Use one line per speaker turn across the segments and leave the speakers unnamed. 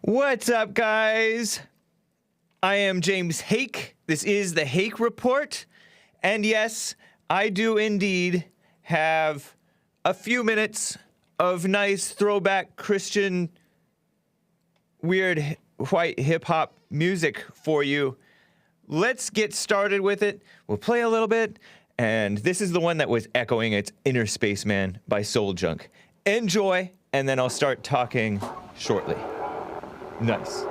What's up, guys? I am James Hake. This is the Hake Report. And yes, I do indeed have a few minutes of nice throwback Christian weird white hip-hop music for you. Let's get started with it. We'll play a little bit. And this is the one that was echoing. It's Innerspaceman by Soul Junk. Enjoy, and then I'll start talking shortly. Nice.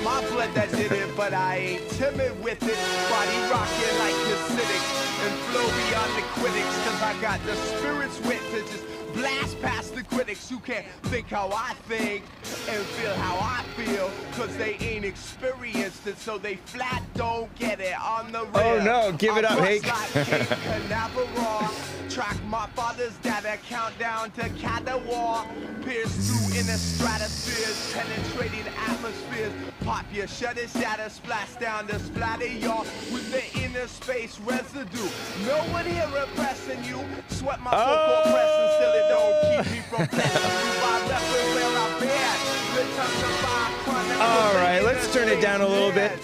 My blood that did it, but I ain't timid with it. Body rocking like Hasidic and flow beyond the critics. Cause I got the spirit's wit to just blast past the critics who can't think how I think and feel how I feel. Cause they ain't experienced it, so they flat don't get it on the real.
Oh no, give it up, Hake.
Track my father's data, countdown to War. Pierce through inner stratospheres, penetrating atmospheres. Pop your shutter shatter, splash down to splatter y'all with the inner space residue. No one here repressing you. Sweat my so-called press and still it don't keep me from blessing you by repping where I've been. The time to buy.
All right, let's turn it down a little bit.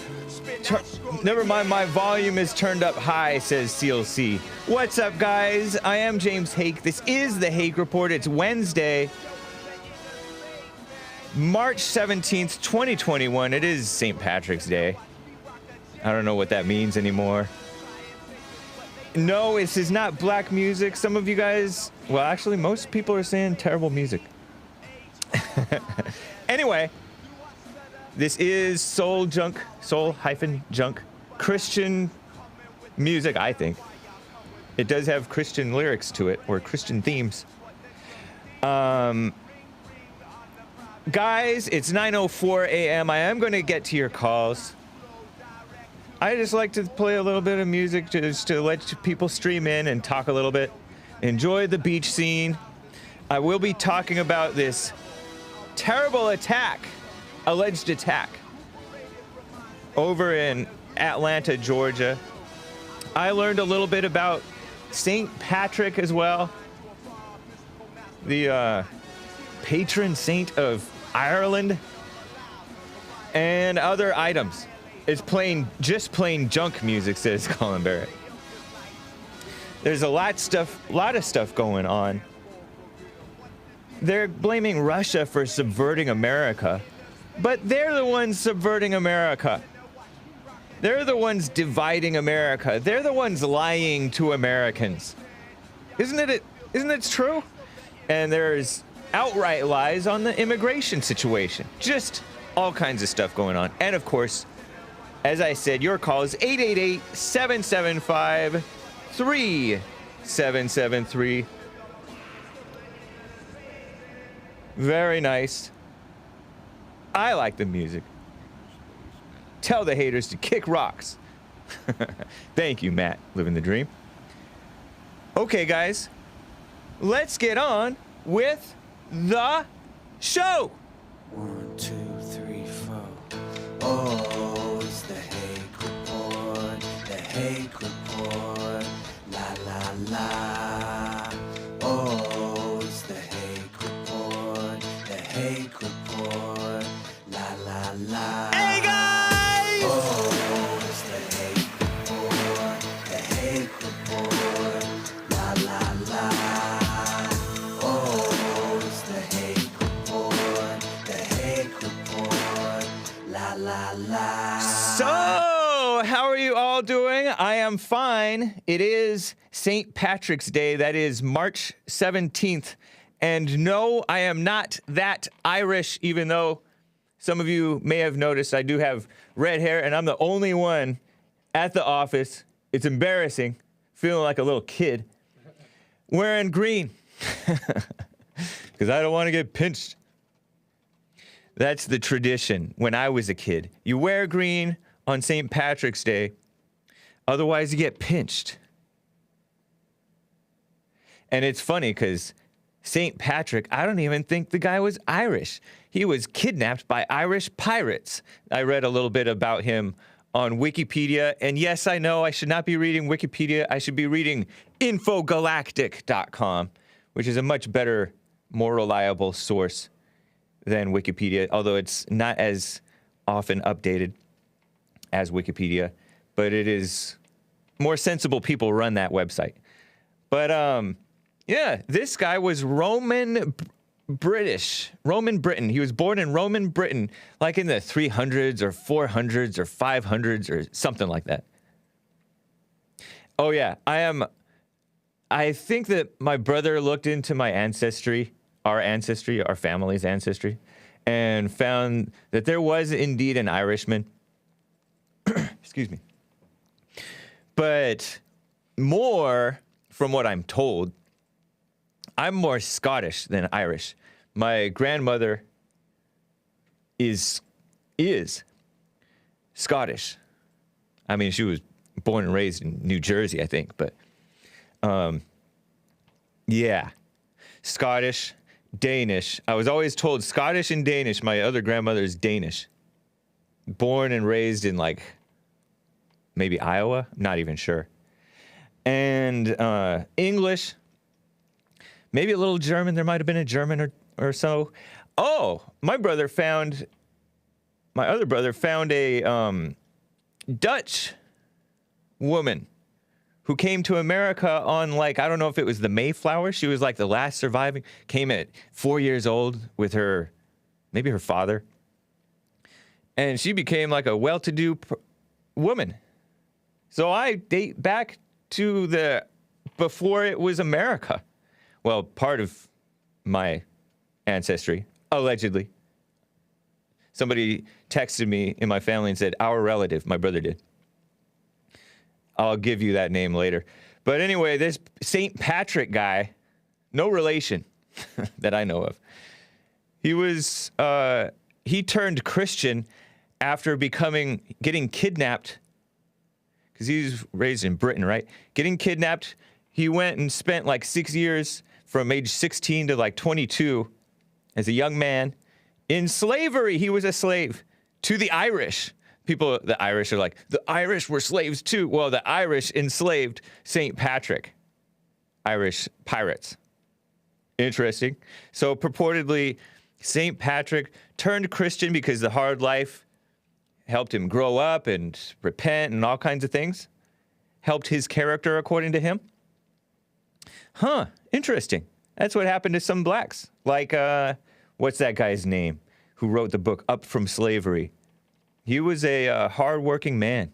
Never mind, my volume is turned up high, says CLC. What's up, guys? I am James Hake. This is the Hake Report. It's Wednesday, March 17th, 2021. It is St. Patrick's Day. I don't know what that means anymore. No, this is not black music. Some of you guys, well, actually, most people are saying terrible music. Anyway. This is soul-junk Christian music, I think. It does have Christian lyrics to it, or Christian themes. Guys, it's 9:04 a.m. I am going to get to your calls. I just like to play a little bit of music just to let people stream in and talk a little bit. Enjoy the beach scene. I will be talking about this terrible alleged attack over in Atlanta, Georgia. I learned a little bit about St. Patrick as well, the patron saint of Ireland, and other items. It's just plain junk music, says Colin Barrett. There's a lot of stuff going on. They're blaming Russia for subverting America. But they're the ones subverting America. They're the ones dividing America. They're the ones lying to Americans. Isn't it true? And there's outright lies on the immigration situation. Just all kinds of stuff going on. And of course, as I said, your call is 888-775-3773. Very nice. I like the music. Tell the haters to kick rocks. Thank you, Matt. Living the dream. Okay, guys. Let's get on with the show.
1, 2, 3, 4. Oh, it's the Hake Report. The Hake Report. La, la, la. Oh, it's the Hake Report. The Hake Report. La la la.
Hey guys!
Oh, it's the Hake Report. The Hake Report. La la la. Oh, it's the Hake Report. The Hake Report. La la la.
So, how are you all doing? I am fine. It is St. Patrick's Day. That is March 17th. And no, I am not that Irish, even though some of you may have noticed I do have red hair, and I'm the only one at the office. It's embarrassing, feeling like a little kid, wearing green, because I don't want to get pinched. That's the tradition when I was a kid. You wear green on St. Patrick's Day, otherwise you get pinched. And it's funny because St. Patrick, I don't even think the guy was Irish. He was kidnapped by Irish pirates. I read a little bit about him on Wikipedia. And yes, I know I should not be reading Wikipedia. I should be reading infogalactic.com, which is a much better, more reliable source than Wikipedia, although it's not as often updated as Wikipedia, but it is more sensible people run that website. But yeah, this guy was Roman Britain. He was born in Roman Britain, like in the 300s or 400s or 500s or something like that. Oh yeah, I think that my brother looked into my ancestry, our family's ancestry, and found that there was indeed an Irishman. Excuse me. But more, from what I'm told, I'm more Scottish than Irish. My grandmother is Scottish. I mean, she was born and raised in New Jersey, I think, but yeah, Scottish, Danish. I was always told Scottish and Danish. My other grandmother is Danish. Born and raised in like maybe Iowa, I'm not even sure. And English, maybe a little German. There might have been a German or so. Oh, my other brother found a Dutch woman who came to America on, like, I don't know if it was the Mayflower. She was like the last surviving, came at 4 years old with maybe her father. And she became like a well-to-do woman. So I date back to before it was America. Well, part of my ancestry, allegedly. Somebody texted me in my family and said, our relative, my brother did. I'll give you that name later. But anyway, this St. Patrick guy, no relation that I know of. He turned Christian after getting kidnapped, because he was raised in Britain, right? Getting kidnapped, he went and spent like 6 years from age 16 to like 22 as a young man in slavery. He was a slave to the Irish. The Irish are like, the Irish were slaves too. Well, the Irish enslaved St. Patrick. Irish pirates. Interesting. So purportedly, St. Patrick turned Christian because the hard life helped him grow up and repent and all kinds of things. Helped his character, according to him. Huh, interesting. That's what happened to some blacks. Like, what's that guy's name who wrote the book Up From Slavery? He was a hard-working man.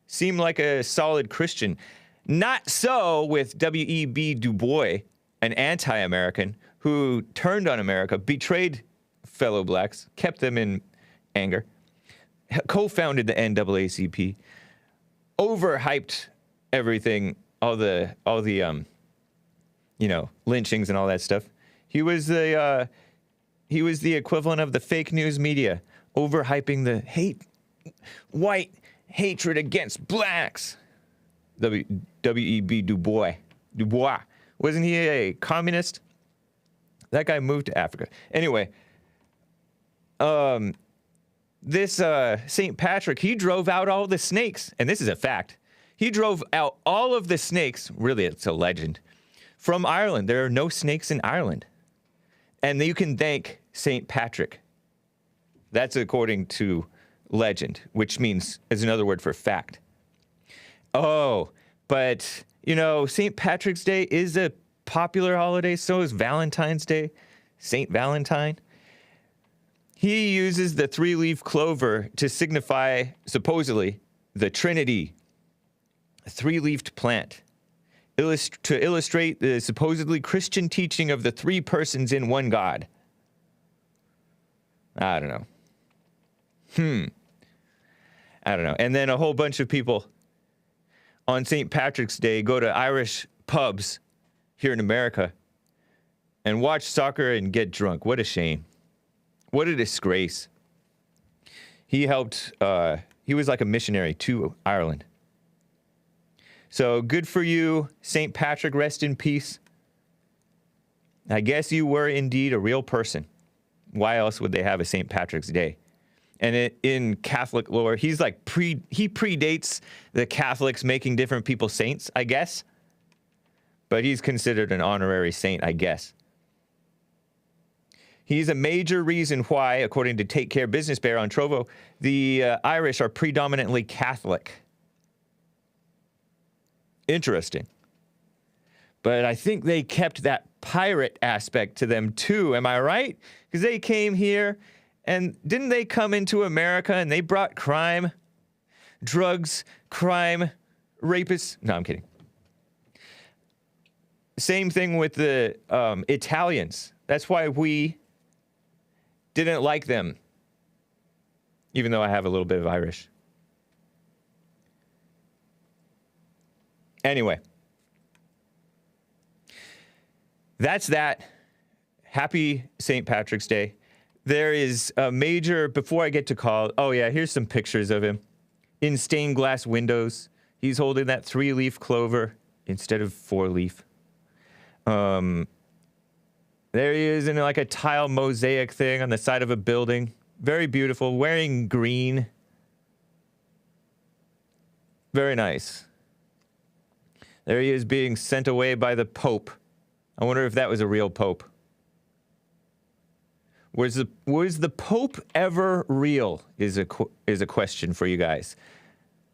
Seemed like a solid Christian. Not so with W.E.B. Du Bois, an anti-American who turned on America, betrayed fellow blacks, kept them in anger, co-founded the NAACP, overhyped everything, all the lynchings and all that stuff. He was the equivalent of the fake news media, overhyping the white hatred against blacks. W.E.B. Du Bois. Wasn't he a communist? That guy moved to Africa. Anyway, this St. Patrick, he drove out all the snakes, and this is a fact. He drove out all of the snakes, really it's a legend, from Ireland. There are no snakes in Ireland. And you can thank St. Patrick. That's according to legend, which means is another word for fact. Oh, but, St. Patrick's Day is a popular holiday. So is Valentine's Day, St. Valentine. He uses the three-leaf clover to signify, supposedly, the Trinity, a three-leafed plant, to illustrate the supposedly Christian teaching of the three persons in one God. I don't know. I don't know. And then a whole bunch of people on St. Patrick's Day go to Irish pubs here in America and watch soccer and get drunk. What a shame. What a disgrace. He helped, he was like a missionary to Ireland. So good for you, St. Patrick, rest in peace. I guess you were indeed a real person. Why else would they have a St. Patrick's Day? And in Catholic lore, he's like he predates the Catholics making different people saints, I guess. But he's considered an honorary saint, I guess. He's a major reason why, according to Take Care Business Bear on Trovo, the Irish are predominantly Catholic. Interesting. But I think they kept that pirate aspect to them too, am I right? Because they came here, and didn't they come into America and they brought crime, drugs, crime, rapists? No, I'm kidding. Same thing with the Italians. That's why we didn't like them, even though I have a little bit of Irish. Anyway, that's that. Happy St. Patrick's Day. There is a major, before I get to call, oh yeah, here's some pictures of him. In stained glass windows. He's holding that 3-leaf clover instead of 4-leaf. There he is in like a tile mosaic thing on the side of a building. Very beautiful, wearing green. Very nice. There he is being sent away by the Pope. I wonder if that was a real Pope. Was the Pope ever real? Is a question for you guys.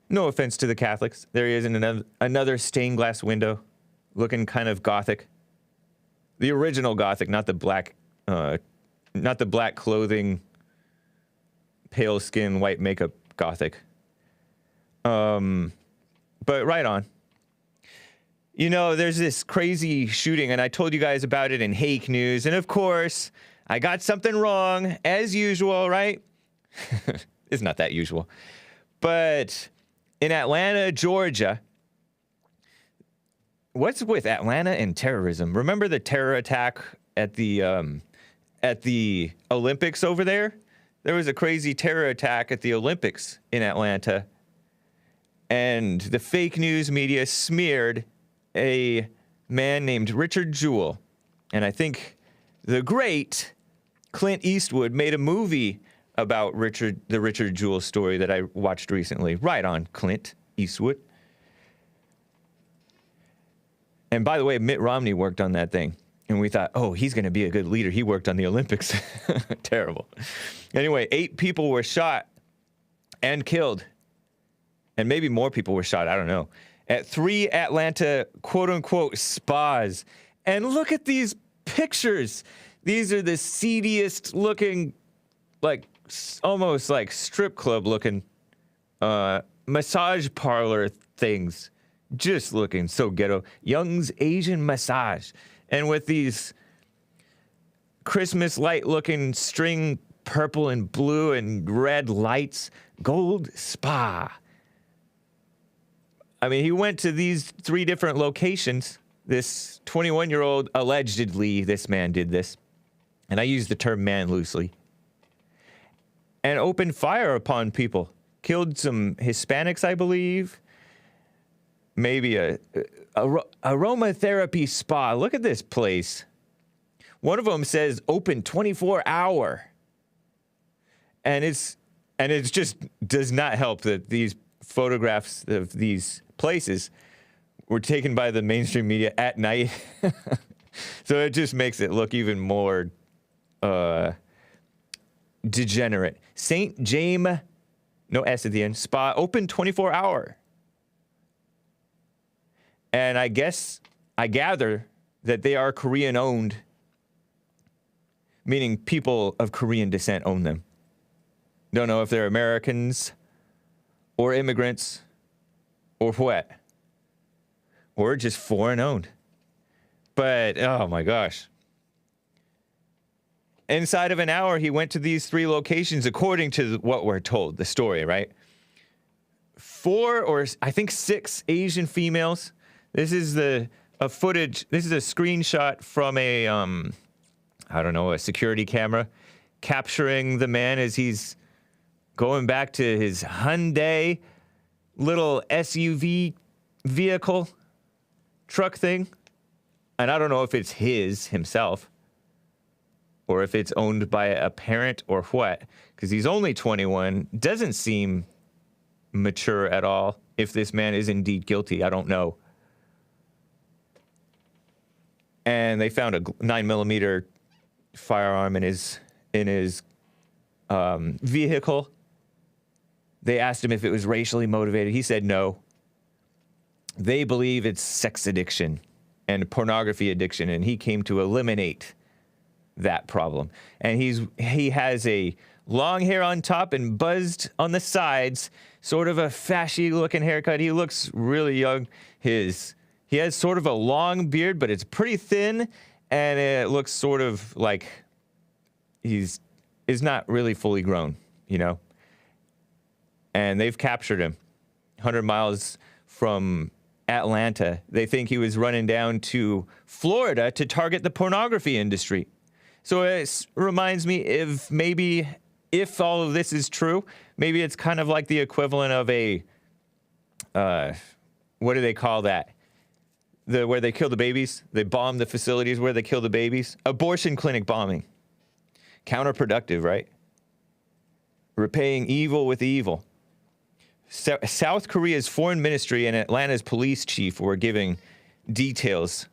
No offense to the Catholics. There he is in another stained glass window, looking kind of gothic. The original gothic, not the black clothing, pale skin, white makeup gothic. But right on. You know, there's this crazy shooting, and I told you guys about it in Hake News, and of course, I got something wrong, as usual, right? It's not that usual. But in Atlanta, Georgia, what's with Atlanta and terrorism? Remember the terror attack at the Olympics over there? There was a crazy terror attack at the Olympics in Atlanta, and the fake news media smeared a man named Richard Jewell. And I think the great Clint Eastwood made a movie about the Richard Jewell story that I watched recently. Right on, Clint Eastwood. And by the way, Mitt Romney worked on that thing. And we thought, oh, he's going to be a good leader. He worked on the Olympics. Terrible. Anyway, 8 people were shot and killed. And maybe more people were shot. I don't know. At 3 Atlanta, quote-unquote, spas. And look at these pictures. These are the seediest looking, like, almost like strip club looking massage parlor things. Just looking so ghetto. Young's Asian Massage. And with these Christmas light looking string purple and blue and red lights. Gold Spa. I mean, he went to these 3 different locations. This 21-year-old, allegedly, this man did this. And I use the term man loosely. And opened fire upon people. Killed some Hispanics, I believe. Maybe a aromatherapy spa. Look at this place. One of them says open 24-hour. And it just does not help that these photographs of these places were taken by the mainstream media at night. So it just makes it look even more degenerate. St. James, no S at the end, spa, open 24-hour. And I gather that they are Korean owned, meaning people of Korean descent own them. Don't know if they're Americans or immigrants or what, or just foreign owned. But, oh my gosh. Inside of an hour, he went to these 3 locations, according to what we're told, the story, right? 4 or I think 6 Asian females. This is a footage. This is a screenshot from a, I don't know, a security camera. capturing the man as he's going back to his Hyundai little SUV vehicle truck thing. And I don't know if it's himself or if it's owned by a parent or what, because he's only 21. Doesn't seem mature at all. If this man is indeed guilty, I don't know. And they found a 9mm firearm in his vehicle. They asked him if it was racially motivated. He said no. They believe it's sex addiction and pornography addiction, and he came to eliminate that problem. And he has a long hair on top and buzzed on the sides, sort of a fashy looking haircut. He looks really young. He has sort of a long beard, but it's pretty thin, and it looks sort of like is not really fully grown, you know? And they've captured him 100 miles from Atlanta. They think he was running down to Florida to target the pornography industry. So it reminds me of maybe, if all of this is true, maybe it's kind of like the equivalent of a, what do they call that? Where they kill the babies? They bomb the facilities where they kill the babies? Abortion clinic bombing. Counterproductive, right? Repaying evil with evil. South Korea's foreign ministry and Atlanta's police chief were giving details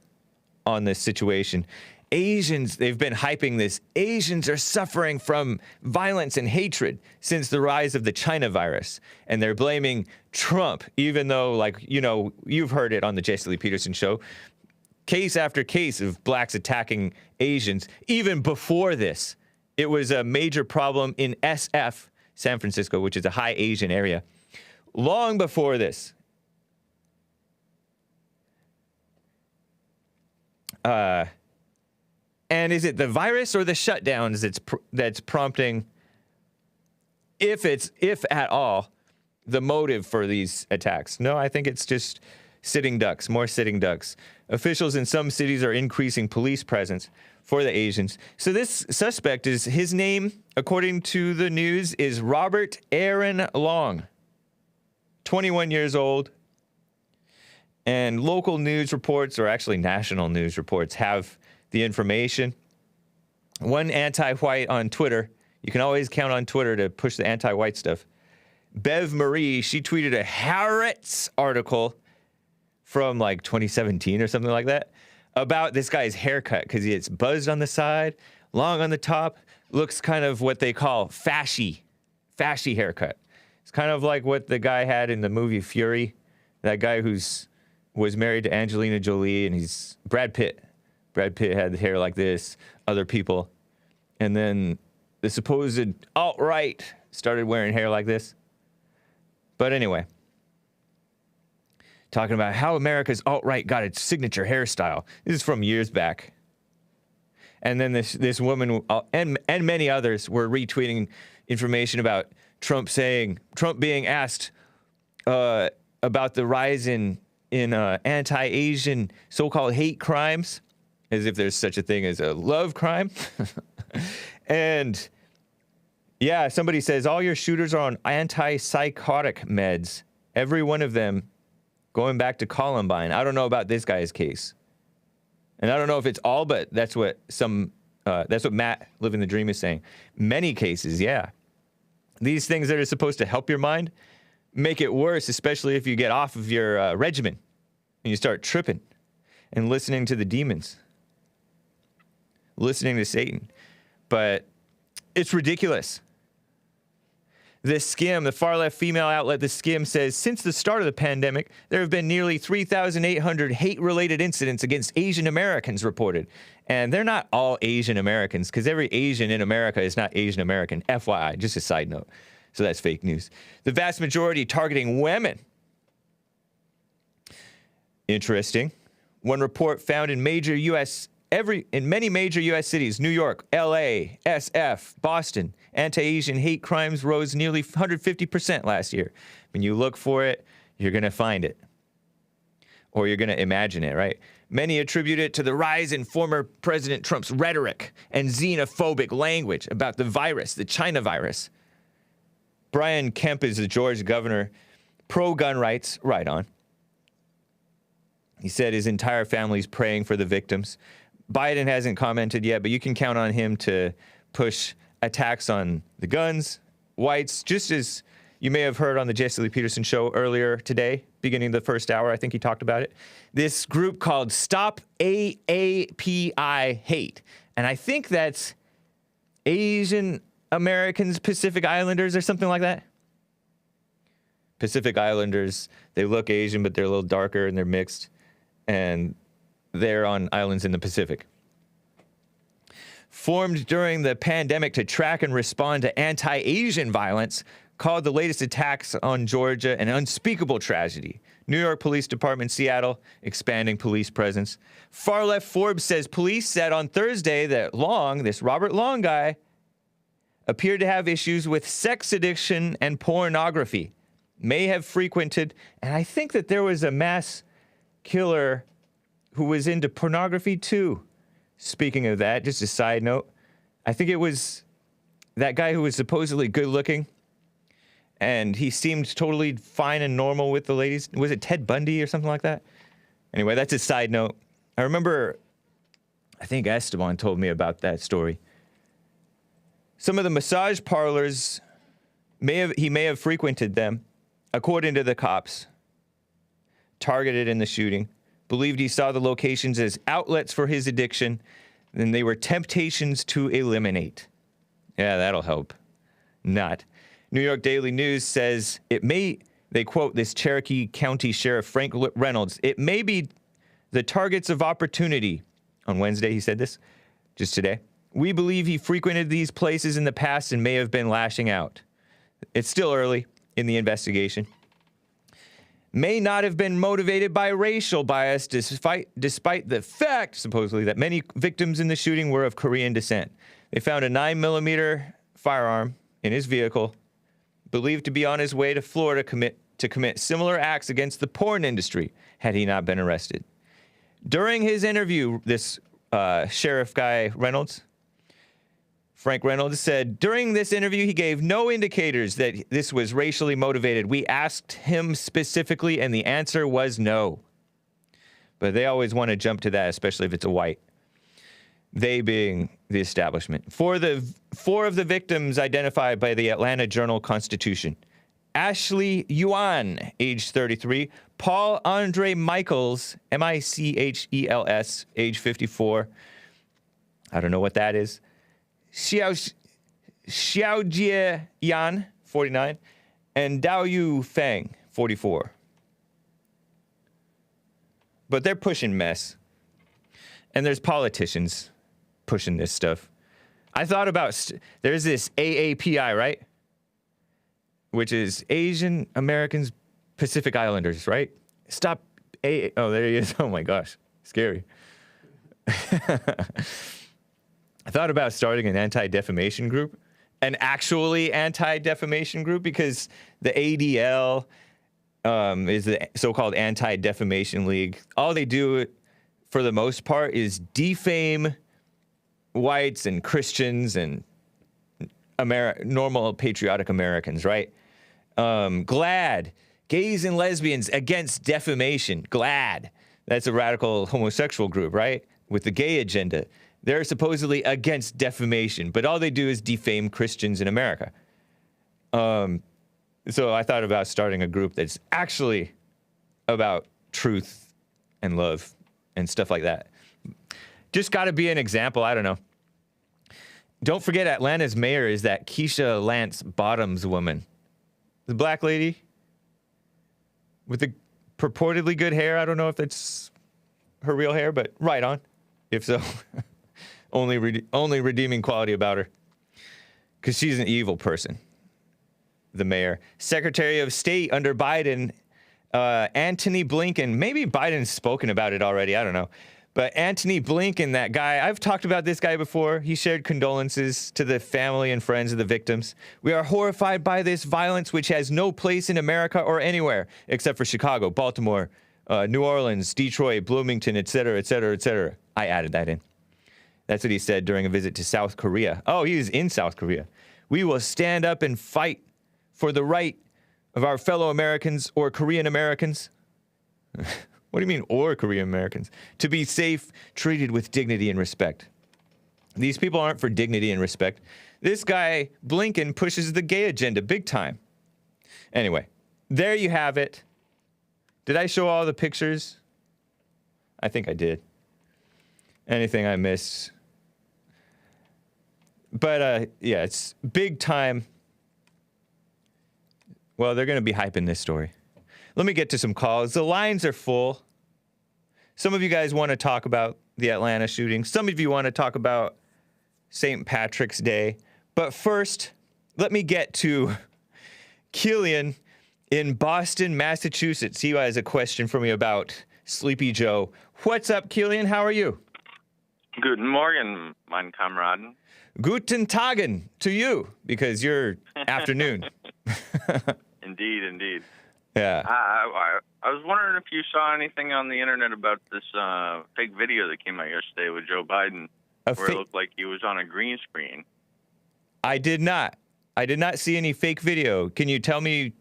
on this situation. Asians, they've been hyping this. Asians are suffering from violence and hatred since the rise of the China virus. And they're blaming Trump, even though, like, you know, you've heard it on the Jesse Lee Peterson show. Case after case of blacks attacking Asians. Even before this, it was a major problem in SF, San Francisco, which is a high Asian area. Long before this. And is it the virus or the shutdowns that's prompting, if at all, the motive for these attacks? No, I think it's just sitting ducks, more sitting ducks. Officials in some cities are increasing police presence for the Asians. So this suspect his name, according to the news, is Robert Aaron Long. 21 years old, and local news reports, or actually national news reports, have the information. One anti-white on Twitter, you can always count on Twitter to push the anti-white stuff. Bev Marie, she tweeted a Haaretz article from like 2017 or something like that about this guy's haircut, because it's buzzed on the side, long on the top, looks kind of what they call fashy haircut. It's kind of like what the guy had in the movie Fury, that guy was married to Angelina Jolie, and he's Brad Pitt. Brad Pitt had hair like this, other people. And then the supposed alt-right started wearing hair like this. But anyway, talking about how America's alt-right got its signature hairstyle. This is from years back. And then this woman and many others were retweeting information about Trump being asked about the rise in anti-Asian so-called hate crimes, as if there's such a thing as a love crime. And yeah, somebody says all your shooters are on antipsychotic meds. Every one of them going back to Columbine. I don't know about this guy's case, and I don't know if it's all, but that's what Matt Living the Dream is saying. Many cases, yeah. These things that are supposed to help your mind make it worse, especially if you get off of your regimen and you start tripping and listening to the demons, listening to Satan. But it's ridiculous. This Skim, the far-left female outlet, the Skim, says, since the start of the pandemic, there have been nearly 3,800 hate-related incidents against Asian Americans reported. And they're not all Asian Americans, because every Asian in America is not Asian American. FYI, just a side note. So that's fake news. The vast majority targeting women. Interesting. One report found in many major U.S. cities, New York, L.A., SF, Boston, anti-Asian hate crimes rose nearly 150% last year. When you look for it, you're going to find it. or you're going to imagine it, right? Many attribute it to the rise in former President Trump's rhetoric and xenophobic language about the virus, the China virus. Brian Kemp is the Georgia governor, pro-gun rights, right on. He said his entire family's praying for the victims. Biden hasn't commented yet, but you can count on him to push attacks on the guns, whites, just as you may have heard on the Jesse Lee Peterson show earlier today, beginning of the first hour. I think he talked about it. This group called Stop AAPI Hate. And I think that's Asian Americans, Pacific Islanders, or something like that. Pacific Islanders, they look Asian, but they're a little darker and they're mixed. And they're on islands in the Pacific. Formed during the pandemic to track and respond to anti-Asian violence, called the latest attacks on Georgia an unspeakable tragedy. New York Police Department, Seattle, expanding police presence. Far left Forbes says police said on Thursday that Long, this Robert Long guy, appeared to have issues with sex addiction and pornography. May have frequented, and I think that there was a mass killer who was into pornography too. Speaking of that, just a side note, I think it was that guy who was supposedly good looking, and he seemed totally fine and normal with the ladies. Was it Ted Bundy or something like that? Anyway, that's a side note. I remember, I think Esteban told me about that story. Some of the massage parlors, he may have frequented them, according to the cops, targeted in the shooting. Believed he saw the locations as outlets for his addiction, and they were temptations to eliminate. Yeah, that'll help. Not. New York Daily News says they quote this Cherokee County Sheriff Frank Reynolds, it may be the targets of opportunity. On Wednesday, he said this, just today. We believe he frequented these places in the past and may have been lashing out. It's still early in the investigation. May not have been motivated by racial bias despite the fact, supposedly, that many victims in the shooting were of Korean descent. They found a 9mm firearm in his vehicle, believed to be on his way to Florida to commit similar acts against the porn industry had he not been arrested. During his interview, this sheriff guy, Frank Reynolds said, during this interview, he gave no indicators that this was racially motivated. We asked him specifically, and the answer was no. But they always want to jump to that, especially if it's a white. They being the establishment. Four of the victims identified by the Atlanta Journal-Constitution. Ashley Yuan, age 33. Paul Andre Michaels, Michels, age 54. I don't know what that is. Xiaojie Yan, 49, and Daoyu Feng, 44. But they're pushing mess. And there's politicians pushing this stuff. I thought about, there's this AAPI, right? Which is Asian Americans, Pacific Islanders, right? Stop, oh, there he is. Oh my gosh, scary. I thought about starting an anti-defamation group, an actually anti-defamation group, because the ADL is the so-called Anti-Defamation League. All they do, for the most part, is defame whites and Christians and normal patriotic Americans, right? GLAAD, gays and lesbians against defamation. GLAAD, that's a radical homosexual group, right? With the gay agenda. They're supposedly against defamation, but all they do is defame Christians in America. So I thought about starting a group that's actually about truth and love and stuff like that. Just got to be an example. I don't know. Don't forget, Atlanta's mayor is that Keisha Lance Bottoms woman. The black lady with the purportedly good hair. I don't know if that's her real hair, but right on. If so, only redeeming quality about her. Because she's an evil person. The mayor. Secretary of State under Biden, Antony Blinken. Maybe Biden's spoken about it already. I don't know. But Antony Blinken, that guy, I've talked about this guy before. He shared condolences to the family and friends of the victims. We are horrified by this violence, which has no place in America or anywhere, except for Chicago, Baltimore, New Orleans, Detroit, Bloomington, etc., etc., etc. I added that in. That's what he said during a visit to South Korea. Oh, he was in South Korea. We will stand up and fight for the right of our fellow Americans or Korean Americans. What do you mean, or Korean Americans? To be safe, treated with dignity and respect. These people aren't for dignity and respect. This guy, Blinken, pushes the gay agenda big time. Anyway, there you have it. Did I show all the pictures? I think I did. Anything I missed? But, yeah, it's big time. Well, they're going to be hyping this story. Let me get to some calls. The lines are full. Some of you guys want to talk about the Atlanta shooting. Some of you want to talk about St. Patrick's Day. But first, let me get to Killian in Boston, Massachusetts. He has a question for me about Sleepy Joe. What's up, Killian? How are you?
Guten Morgen, mein Kameraden.
Guten Tagen to you, because you're afternoon.
Indeed, indeed.
Yeah.
I was wondering if you saw anything on the internet about this fake video that came out yesterday with Joe Biden, where it looked like he was on a green screen.
I did not. I did not see any fake video. Can you tell me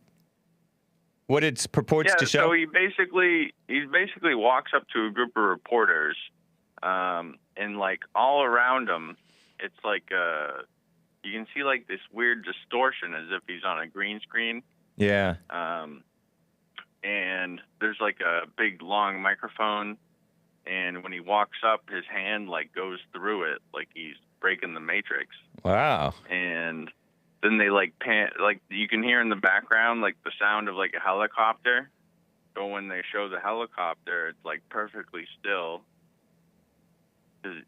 what it purports to show?
So he basically walks up to a group of reporters, and like all around him, it's like you can see like this weird distortion as if he's on a green screen.
Yeah.
And there's like a big long microphone, and when he walks up, his hand like goes through it, like he's breaking the matrix.
Wow.
And then they like pan, like you can hear in the background like the sound of like a helicopter. But when they show the helicopter, it's like perfectly still. And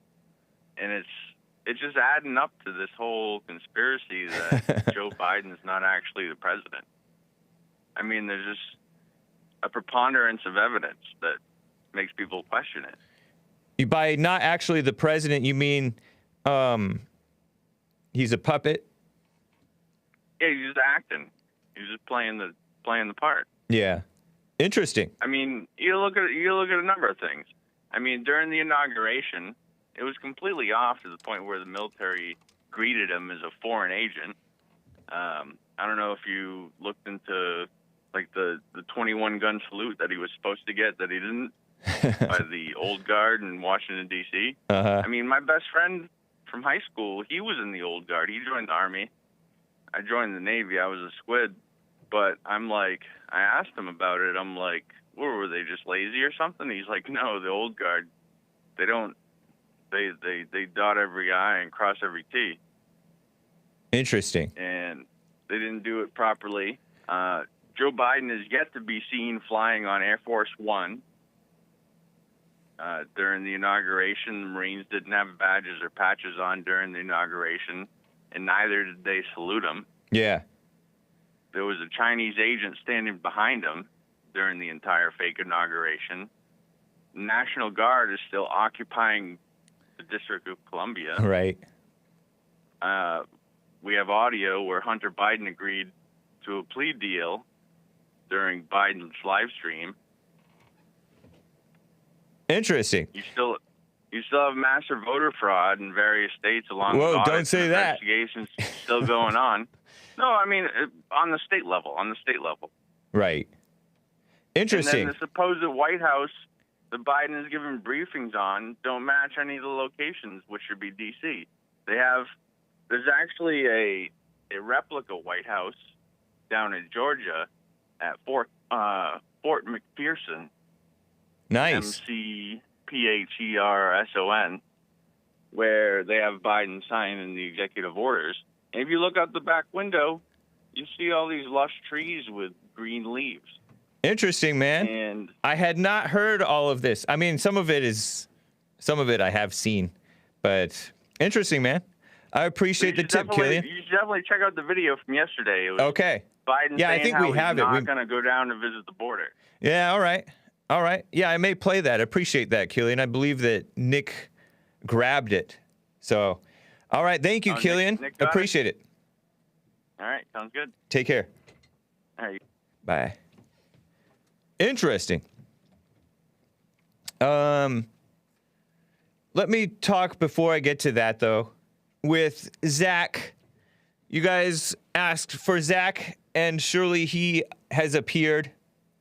it's just adding up to this whole conspiracy that Joe Biden is not actually the president. I mean, there's just a preponderance of evidence that makes people question it.
By not actually the president, you mean he's a puppet?
Yeah, he's just acting. He's just playing the part.
Yeah. Interesting.
I mean, you look at a number of things. I mean, during the inauguration, it was completely off to the point where the military greeted him as a foreign agent. I don't know if you looked into like the 21 gun salute that he was supposed to get that he didn't by the old guard in Washington, D.C.
Uh-huh.
I mean, my best friend from high school, he was in the old guard. He joined the Army. I joined the Navy. I was a squid. But I'm like, I asked him about it. I'm like, what, were they just lazy or something? He's like, no, the old guard, they don't, they dot every I and cross every T.
Interesting.
And they didn't do it properly. Joe Biden is yet to be seen flying on Air Force One. During the inauguration, the Marines didn't have badges or patches on during the inauguration, and neither did they salute him.
Yeah.
There was a Chinese agent standing behind him during the entire fake inauguration. The National Guard is still occupying the District of Columbia.
Right.
We have audio where Hunter Biden agreed to a plea deal during Biden's live stream.
Interesting.
You still have massive voter fraud in various states along with
Whoa,
audits
don't say
and
that.
investigations still going on. No, I mean, on the state level.
Right. Interesting.
And then the supposed White House that Biden is giving briefings on don't match any of the locations, which should be D.C. There's actually a replica White House down in Georgia at Fort McPherson.
Nice.
MCPHERSON, where they have Biden signing the executive orders. And if you look out the back window, you see all these lush trees with green leaves.
Interesting, man.
And
I had not heard all of this. I mean, some of it I have seen, but interesting, man. I appreciate the tip, Killian.
You should definitely check out the video from yesterday. It was
okay.
Biden
yeah,
saying
I think
how
we have
he's
it.
not going to go down to visit the border.
Yeah, all right. All right. Yeah, I may play that. I appreciate that, Killian. I believe that Nick grabbed it. So, all right. Thank you, Killian.
Nick
appreciate it.
All right. Sounds good.
Take care.
All right.
Bye. Interesting. Let me talk before I get to that, though, with Zach. You guys asked for Zach, and surely he has appeared,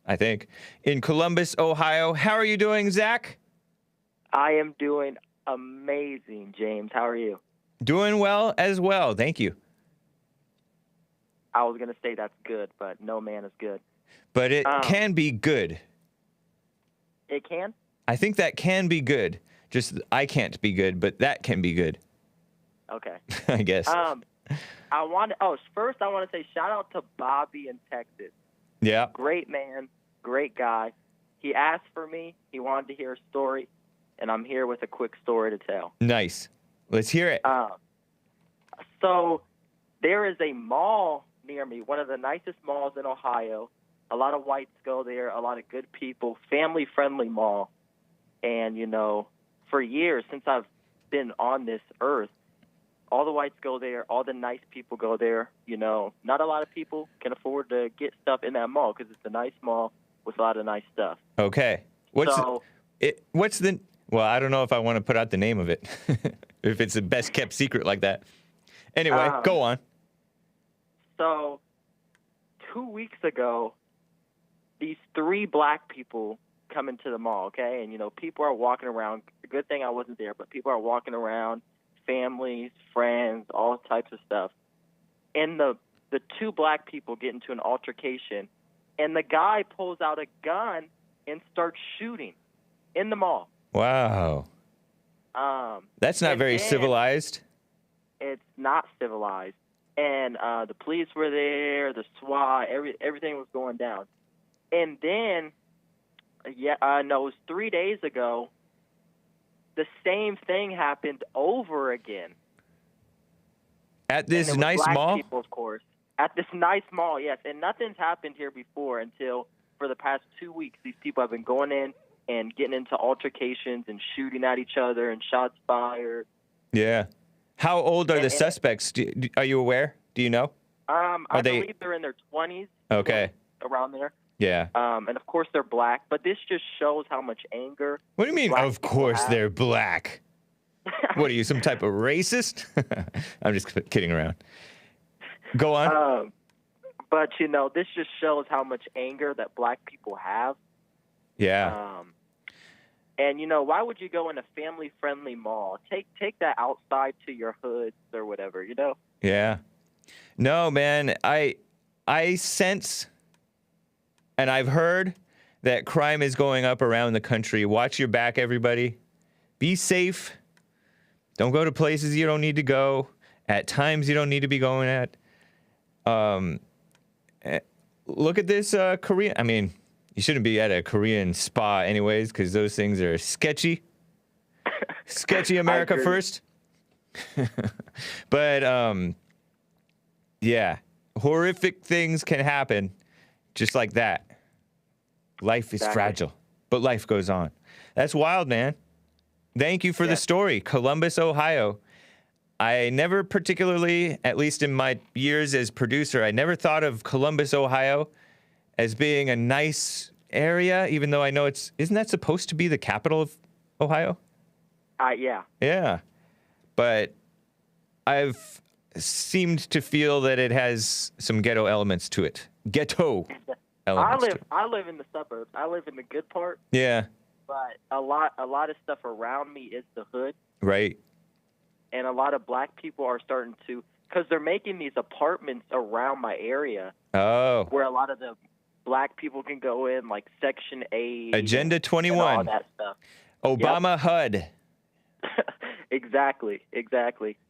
I think, in Columbus, Ohio. How are you doing, Zach?
I am doing amazing, James. How are you?
Doing well as well. Thank you.
I was going to say that's good, but no man is good.
But it can be good.
It can?
I think that can be good. Just I can't be good, but that can be good.
Okay.
I guess.
First I want to say shout out to Bobby in Texas.
Yeah.
Great man, great guy. He asked for me. He wanted to hear a story, and I'm here with a quick story to tell.
Nice. Let's hear it.
So there is a mall near me, one of the nicest malls in Ohio. A lot of whites go there, a lot of good people, family-friendly mall. And, you know, for years since I've been on this earth, all the whites go there, all the nice people go there. You know, not a lot of people can afford to get stuff in that mall because it's a nice mall with a lot of nice stuff.
Okay. Well, I don't know if I want to put out the name of it, if it's a best kept secret like that. Anyway, go on.
So 2 weeks ago, these 3 black people come into the mall, okay? And, you know, people are walking around. Good thing I wasn't there, but people are walking around, families, friends, all types of stuff. And the 2 black people get into an altercation, and the guy pulls out a gun and starts shooting in the mall.
Wow. That's not very civilized.
It's not civilized. And the police were there, the SWAT, everything was going down. And then, it was 3 days ago, the same thing happened over again.
At this nice
black
mall?
People, of course. At this nice mall, yes. And nothing's happened here before until for the past 2 weeks. These people have been going in and getting into altercations and shooting at each other and shots fired.
Yeah. How old are the suspects? Are you aware? Do you know?
I believe they're in their 20s.
Okay.
Around there.
Yeah.
And of course they're black, but this just shows how much anger.
What do you mean, of course they're black? What are you, some type of racist? I'm just kidding around. Go on.
But, you know, this just shows how much anger that black people have.
Yeah.
And, you know, why would you go in a family-friendly mall? Take that outside to your hoods or whatever, you know?
Yeah. No, man, I sense and I've heard that crime is going up around the country. Watch your back, everybody. Be safe. Don't go to places you don't need to go. At times you don't need to be going at. Look at this Korean. I mean, you shouldn't be at a Korean spa anyways, because those things are sketchy. Sketchy America first. But, yeah. Horrific things can happen just like that. Life is fragile, but life goes on. That's wild, man. Thank you for the story. Columbus, Ohio. I never particularly, at least in my years as producer, I never thought of Columbus, Ohio as being a nice area, even though I know isn't that supposed to be the capital of Ohio?
Yeah.
Yeah. But I've seemed to feel that it has some ghetto elements to it. Ghetto elements.
I live in the suburbs. I live in the good part.
Yeah.
But a lot of stuff around me is the hood.
Right.
And a lot of black people are starting to, because they're making these apartments around my area.
Oh.
Where a lot of the black people can go in, like Section 8.
Agenda 21.
And all that stuff.
Obama HUD.
Exactly.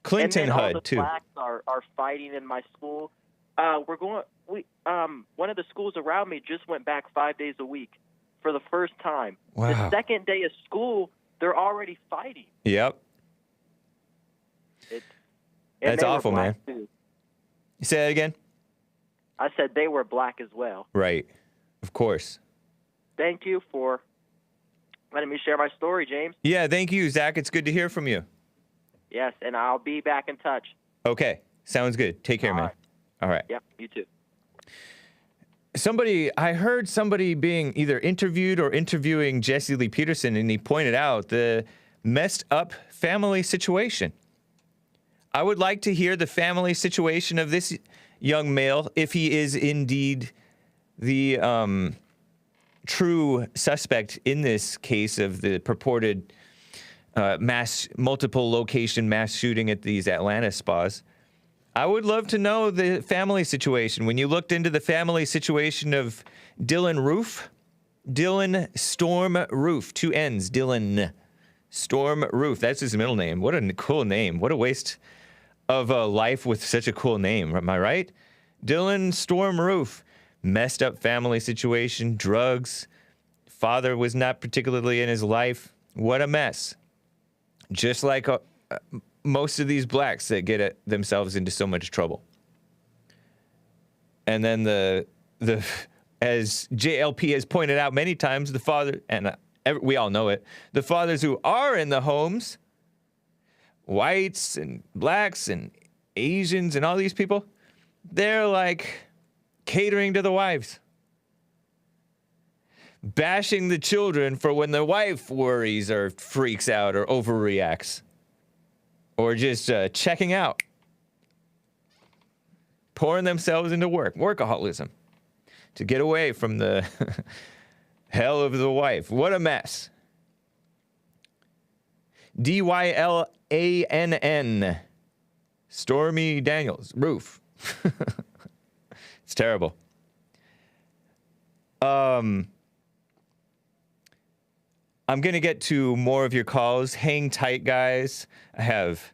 Clinton
and then
HUD,
all the
too.
blacks are fighting in my school. One of the schools around me just went back 5 days a week for the first time.
Wow.
The second day of school, they're already fighting.
Yep. That's awful, man.
Too.
You say that again?
I said they were black as well.
Right. Of course.
Thank you for letting me share my story, James.
Yeah, thank you, Zach. It's good to hear from you.
Yes, and I'll be back in touch.
Okay. Sounds good. Take care, man.
Right.
All right.
Yep, you too.
I heard somebody being either interviewed or interviewing Jesse Lee Peterson, and he pointed out the messed up family situation. I would like to hear the family situation of this young male, if he is indeed the true suspect in this case of the purported multiple location mass shooting at these Atlanta spas. I would love to know the family situation. When you looked into the family situation of Dylan Storm Roof, 2 N's, Dylan Storm Roof. That's his middle name. What a cool name. What a waste of a life with such a cool name. Am I right? Dylan Storm Roof. Messed up family situation, drugs. Father was not particularly in his life. What a mess. Just like most of these blacks that get themselves into so much trouble. And then as JLP has pointed out many times, the father, and we all know it, the fathers who are in the homes, whites and blacks and Asians and all these people, they're like catering to the wives. Bashing the children for when the wife worries or freaks out or overreacts. Or just checking out. Pouring themselves into workaholism. To get away from the hell of the wife. What a mess. DYLANN. Stormy Daniels. Roof. It's terrible. I'm going to get to more of your calls. Hang tight, guys. I have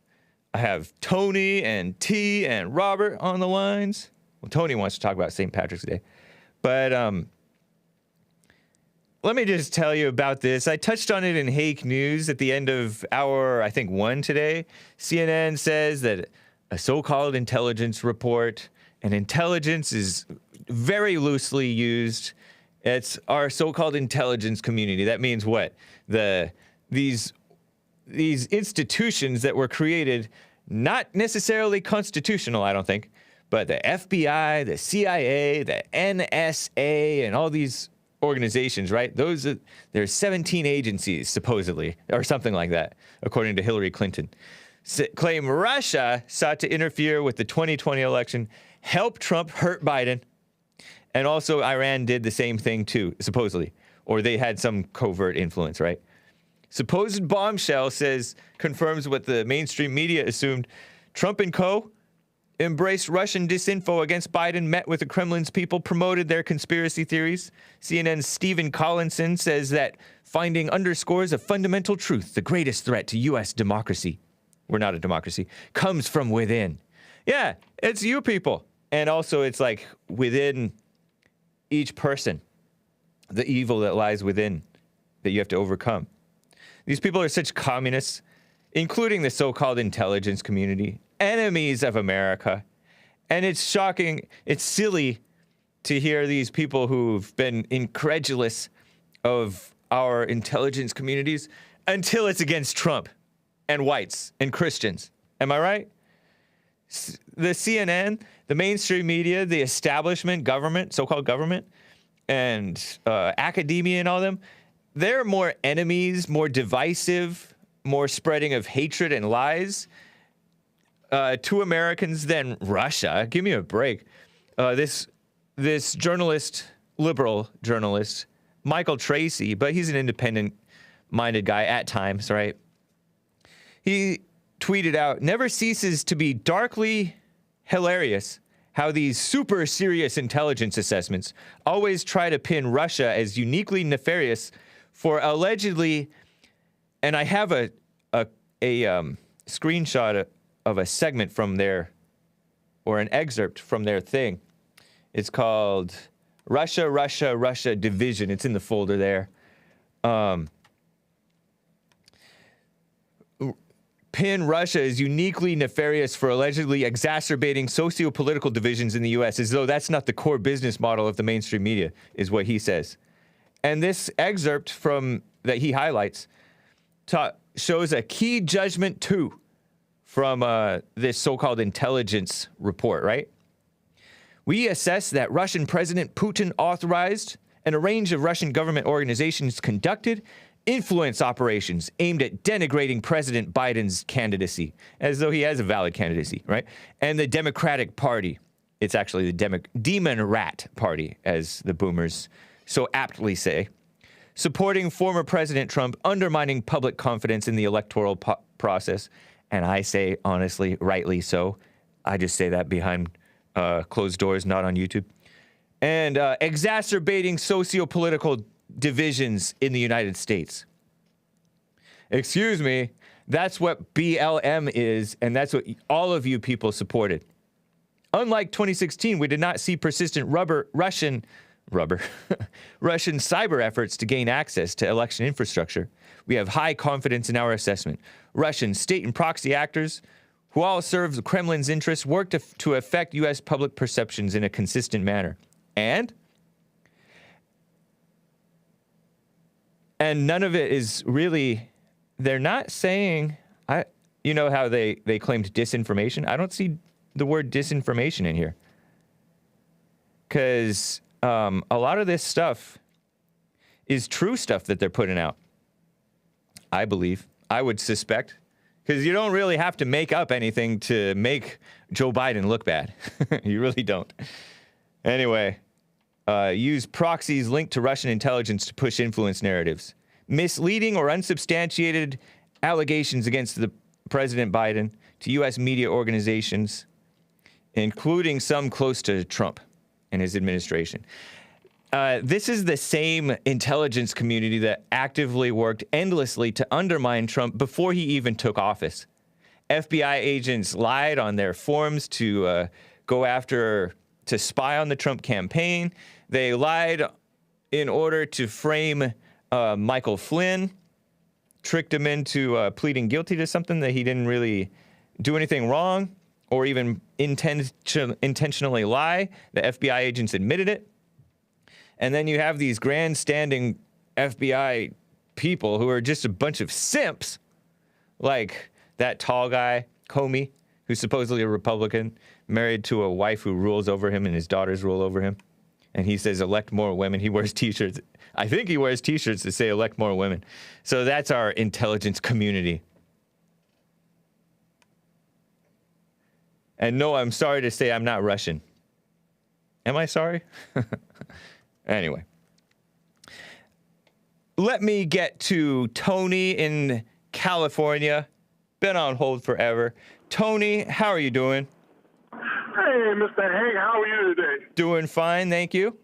Tony and T and Robert on the lines. Well, Tony wants to talk about St. Patrick's Day. But let me just tell you about this. I touched on it in Hake News at the end of hour, I think, 1 today. CNN says that a so-called intelligence report, and intelligence is very loosely used. It's our so-called intelligence community. That means what? These institutions that were created, not necessarily constitutional, I don't think, but the FBI, the CIA, the NSA, and all these organizations, right? There's 17 agencies, supposedly, or something like that, according to Hillary Clinton. Claim Russia sought to interfere with the 2020 election, help Trump hurt Biden, and also Iran did the same thing too, supposedly. Or they had some covert influence, right? Supposed bombshell confirms what the mainstream media assumed. Trump and co. embraced Russian disinfo against Biden, met with the Kremlin's people, promoted their conspiracy theories. CNN's Stephen Collinson says that finding underscores a fundamental truth. The greatest threat to U.S. democracy, we're not a democracy, comes from within. Yeah, it's you people. And also it's like within each person, the evil that lies within that you have to overcome. These people are such communists, including the so-called intelligence community, enemies of America. And it's shocking, it's silly to hear these people who've been incredulous of our intelligence communities until it's against Trump and whites and Christians. Am I right? The CNN, the mainstream media, the establishment, government, so-called government, and academia and all them, they're more enemies, more divisive, more spreading of hatred and lies to Americans than Russia. Give me a break. This journalist, liberal journalist, Michael Tracy, but he's an independent-minded guy at times, right? He tweeted out, never ceases to be darkly hilarious how these super serious intelligence assessments always try to pin Russia as uniquely nefarious for allegedly, and I have a screenshot of a segment from their, or an excerpt from their thing. It's called Russia, Russia, Russia Division. It's in the folder there. Pin Russia is uniquely nefarious for allegedly exacerbating socio-political divisions in the U.S., as though that's not the core business model of the mainstream media, is what he says. And this excerpt from that he highlights shows a key judgment, too, from this so-called intelligence report, right? We assess that Russian President Putin authorized and a range of Russian government organizations conducted influence operations aimed at denigrating President Biden's candidacy, as though he has a valid candidacy, right? And the Democratic Party. It's actually the Demon Rat Party, as the boomers so aptly say. Supporting former President Trump, undermining public confidence in the electoral process. And I say, honestly, rightly so. I just say that behind closed doors, not on YouTube. And exacerbating socio-political divisions in the United States. Excuse me, that's what BLM is, and that's what all of you people supported. Unlike 2016, we did not see persistent Russian cyber efforts to gain access to election infrastructure. We have high confidence in our assessment. Russian state and proxy actors, who all serve the Kremlin's interests, work to affect U.S. public perceptions in a consistent manner. And none of it is really, they're not saying, you know how they claimed disinformation? I don't see the word disinformation in here. Because a lot of this stuff is true stuff that they're putting out. I believe. I would suspect. Because you don't really have to make up anything to make Joe Biden look bad. You really don't. Anyway, use proxies linked to Russian intelligence to push influence narratives. Misleading or unsubstantiated allegations against the President Biden to U.S. media organizations, including some close to Trump and his administration. This is the same intelligence community that actively worked endlessly to undermine Trump before he even took office. FBI agents lied on their forms to to spy on the Trump campaign. They lied in order to frame Michael Flynn, tricked him into pleading guilty to something that he didn't really do anything wrong or even intentionally lie. The FBI agents admitted it. And then you have these grandstanding FBI people who are just a bunch of simps, like that tall guy, Comey, who's supposedly a Republican, married to a wife who rules over him and his daughters rule over him. And he says, elect more women. He wears T-shirts. I think he wears T-shirts that say, elect more women. So that's our intelligence community. And no, I'm sorry to say I'm not Russian. Am I sorry? Anyway. Let me get to Tony in California. Been on hold forever. Tony, how are you doing?
Hey, Mr. Hake, how are you today?
Doing fine, thank you.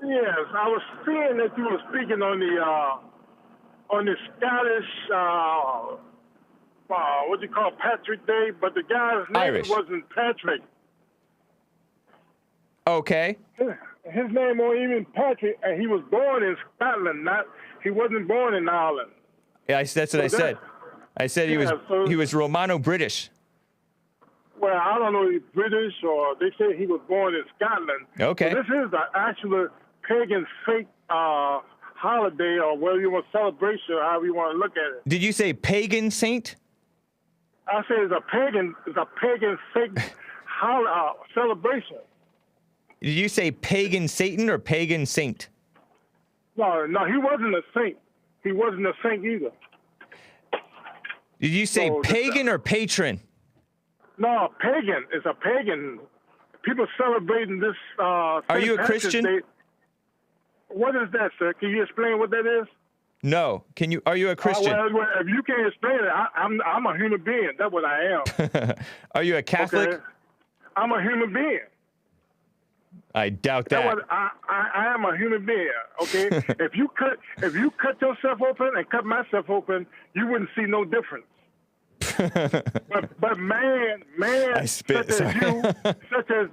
Yes, I was seeing that you were speaking on the Scottish, what do you call Patrick Day, but the guy's name
Irish.
Wasn't Patrick.
Okay.
His name wasn't even Patrick, and he was born in Scotland. He wasn't born in Ireland.
Yeah, that's what I said. I said he was Romano-British.
Well, I don't know if he's British or they say he was born in Scotland.
Okay.
So this is the actual pagan fake holiday or whatever you want, celebration, or however you want to look at it.
Did you say pagan saint?
I say it's a pagan fake celebration.
Did you say pagan Satan or pagan saint?
No, he wasn't a saint. He wasn't a saint either.
Did you say pagan or patron?
No, pagan. It's a pagan. People celebrating this.
Are you a Christian?
Day. What is that, sir? Can you explain what that is?
No. Are you a Christian?
Well, if you can't explain it, I'm a human being. That's what I am.
Are you a Catholic?
Okay? I'm a human being.
I doubt that.
I am a human being. Okay. If you cut yourself open and cut myself open, you wouldn't see no difference. but man,
I spit,
such as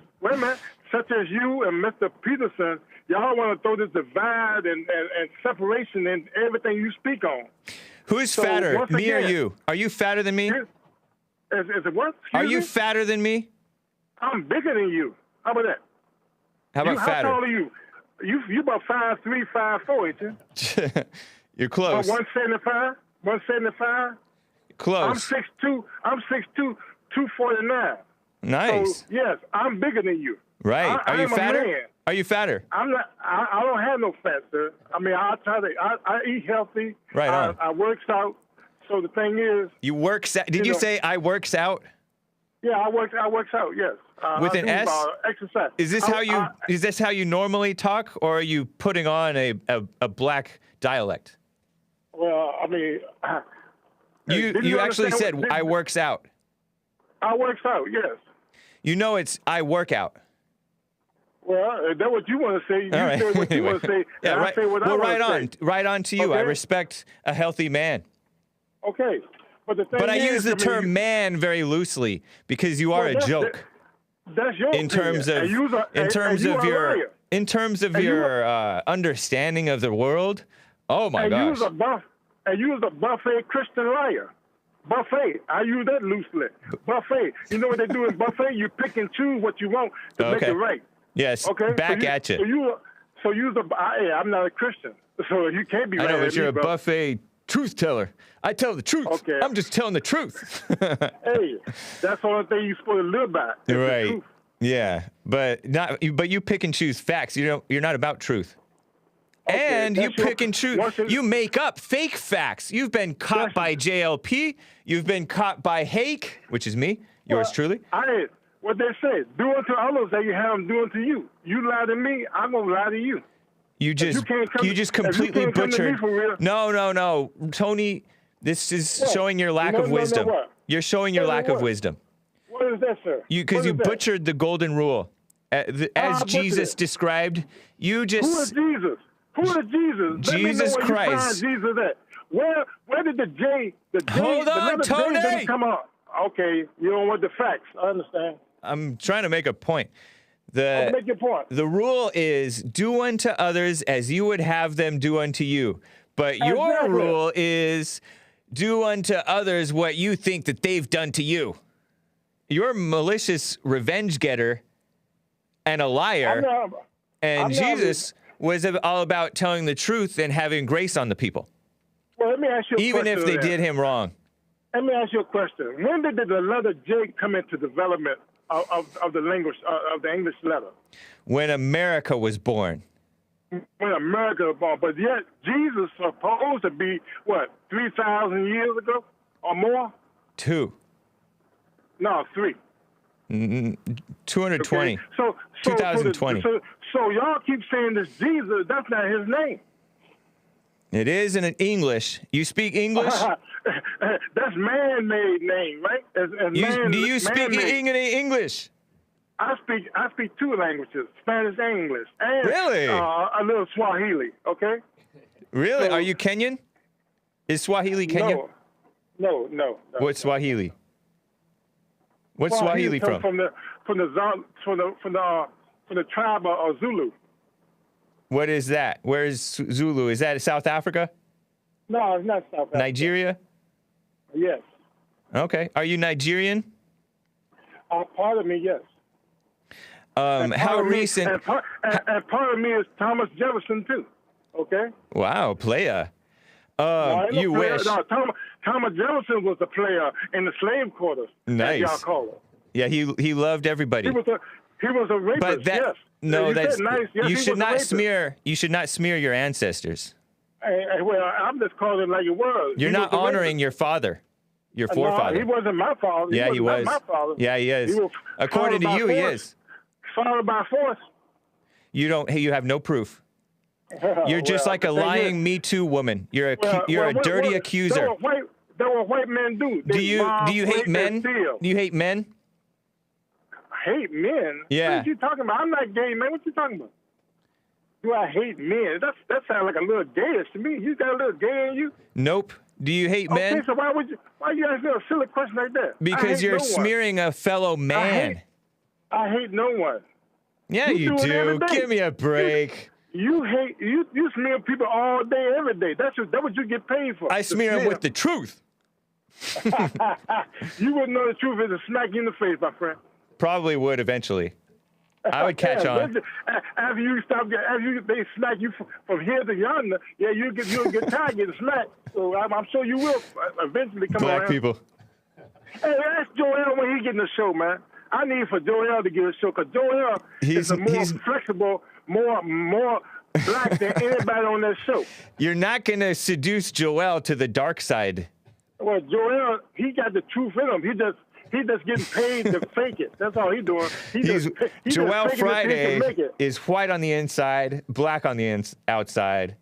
you and Mr. Peterson, y'all want to throw this divide and separation in everything you speak on.
Who's fatter, me or you? Are you fatter than me?
Is it what?
Are you fatter than me?
I'm bigger than you. How about that?
How about fatter?
How tall are you? You about 5'3", 5'4", ain't you?
You're close.
175? 175?
Close.
I'm 6'2", 249.
Nice.
So, yes, I'm bigger than you.
Right. Are you
I'm a
fatter?
man.
Are you fatter?
I'm not. I don't have no fat, sir. I mean, I try to. I eat healthy.
Right on.
I works out. So the thing is,
You works out. Did you say I works out?
yeah, I works out. Yes.
With
I
an
do,
S?
Exercise.
Is this how you normally talk, or are you putting on a black dialect?
Well, I mean, didn't
You actually
understand
said I works out.
I works out. Yes.
You know it's I work out.
Well, that's what you want to say. You
All right.
say what you want to say.
Yeah,
and
right.
I say what I
Well,
want
right
to
on.
say.
Right on to you. I
Okay.
respect a healthy man.
Okay. But the thing
But I
is,
use the term man very loosely because you are a joke.
That's your
In terms of your understanding of the world. Oh my gosh.
You was a buffet Christian liar. Buffet. I use that loosely. Buffet. You know what they do in buffet? You pick and choose what you want to make it right.
Yes.
Okay.
Back at you.
I'm not a Christian, so you can't be
I
right
know,
at
but you're
me,
a
bro.
buffet truth teller. I tell the truth.
Okay.
I'm just telling the truth.
Hey, that's the only thing you're supposed to live by. is the
Right.
truth.
Yeah, but you pick and choose facts. You're not about truth.
Okay,
And you
that's your-
pick and choose.
once it-
You make up fake facts. You've been caught by JLP. You've been caught by Hake, which is me, yours
Well,
truly.
What they say, do unto others that you have them do unto you. You lie to me, I'm gonna lie to you.
You just
can't come-
you just
if you
completely
can't come to me
butchered.
for real-
No, Tony. This is
What?
showing your lack
No,
of
no, no,
wisdom.
what?
You're showing your
No, no,
lack of
what?
wisdom.
What is that, sir?
Because
What
you
is that?
butchered the golden rule. As
butchered
Jesus
it?
described, you
Who is
just
Jesus? Who is Jesus? Let me know
Jesus
where
Christ.
You find Jesus at. Where did the J,
Hold on,
another J
Tony!
didn't come out? Okay, you don't want the facts. I understand.
I'm trying to make a point.
Make your point.
The rule is do unto others as you would have them do unto you. But your
Exactly.
rule is do unto others what you think that they've done to you. You're a malicious revenge getter and a liar. And
I'm not-
Jesus was all about telling the truth and having grace on the people,
Well, let me ask you a
even if
question
they
then.
did him wrong.
Let me ask you a question. When did the letter J come into development of the language of the English letter?
When America was born.
When America was born, but yet Jesus supposed to be what 3,000 years ago or more?
2.
No, 3.
220.
Okay? So
2020.
So y'all keep saying this Jesus. That's not his name.
It is in English. You speak English?
That's man-made name, right?
Do you speak English?
I speak 2 languages, Spanish and English, and
Really?
A little Swahili. Okay.
Really?
So-
Are you Kenyan? Is Swahili Kenyan?
No.
What's Swahili? What's Swahili
comes
from?
From the tribe of Zulu.
What is that? Where is Zulu? Is that South Africa?
No, it's not South Africa.
Nigeria?
Yes.
Okay. Are you Nigerian?
Part of me, yes. And
How
part of me-
recent?
and part of me is Thomas Jefferson too. Okay.
Wow, playa.
No, ain't no
You
player.
wish.
No, Thomas Jefferson was a player in the slave quarters.
Nice.
As y'all call it.
Yeah, he loved everybody.
He was a rapist.
But that
yes.
no,
You
that's
said nice. Yes,
you
he
should
was a
not
rapist.
smear. You should not smear your ancestors.
Well, I'm just calling it like it was.
You're
He
not
was a
honoring
rapist.
your father, your
No,
forefather.
he wasn't my father.
Yeah, he was.
Not my father.
Yeah, he is.
was
According to
followed
you,
by
he
force.
is.
Followed by force.
You don't. Hey, you have no proof. You're just
Well,
like a
the thing
lying
is-
Me Too woman. You're a
what-
dirty
what-
accuser.
That what white men do. They
Do you
rob,
hate
rape, and
men?
steal.
Do you hate men?
Hate men?
Yeah.
What are you talking about? I'm not gay, man. What you talking about? Do I hate men? That sounds like a little gayish to me. You got a little gay in you?
Nope. Do you hate men?
Okay, so why you ask me a silly question like that? I
Because
hate
you're
no one.
smearing a fellow man.
I hate no one.
Yeah,
You
you
do it every
do.
day.
Give me a break.
You smear people all day, every day. That's what you get paid for.
I
to
smear him with the truth.
You wouldn't know the truth is to smack you in the face, my friend.
Probably would eventually. I would catch
Yeah,
on.
after they smack you from here to yonder, yeah, you'll get tired of getting smacked. So I'm sure you will eventually come
Black
around.
people.
Hey, ask Joel when he get in the show, man. I need for Joel to give a show because Joel is a more flexible, more black than anybody on that show.
You're not going to seduce Joel to the dark side.
Well, Joel, he got the truth in him. He just getting paid to fake it. That's all he's doing.
Joel Friday is white on the inside, black on the outside.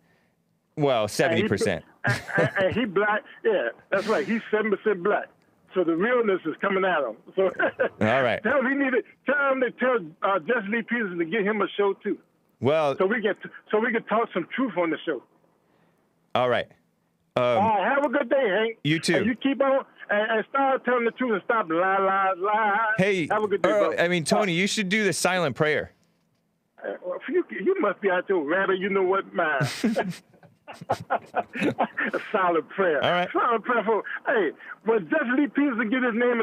Well, 70%.
And he black. Yeah, that's right. He's 7% black. So the realness is coming at him. So
all right.
Tell him to tell Jesse Lee Peterson to get him a show too.
Well,
so we can talk some truth on the show.
All right.
Have a good day, Hank.
You too.
And you keep on and start telling the truth and stop lie.
Hey,
have a good day, bro.
I mean, Tony, you should do the silent prayer.
You must be out there, rabbit. You know what, man. A silent prayer.
All right.
Silent prayer for. Hey, when Jesse Lee Peterson get his name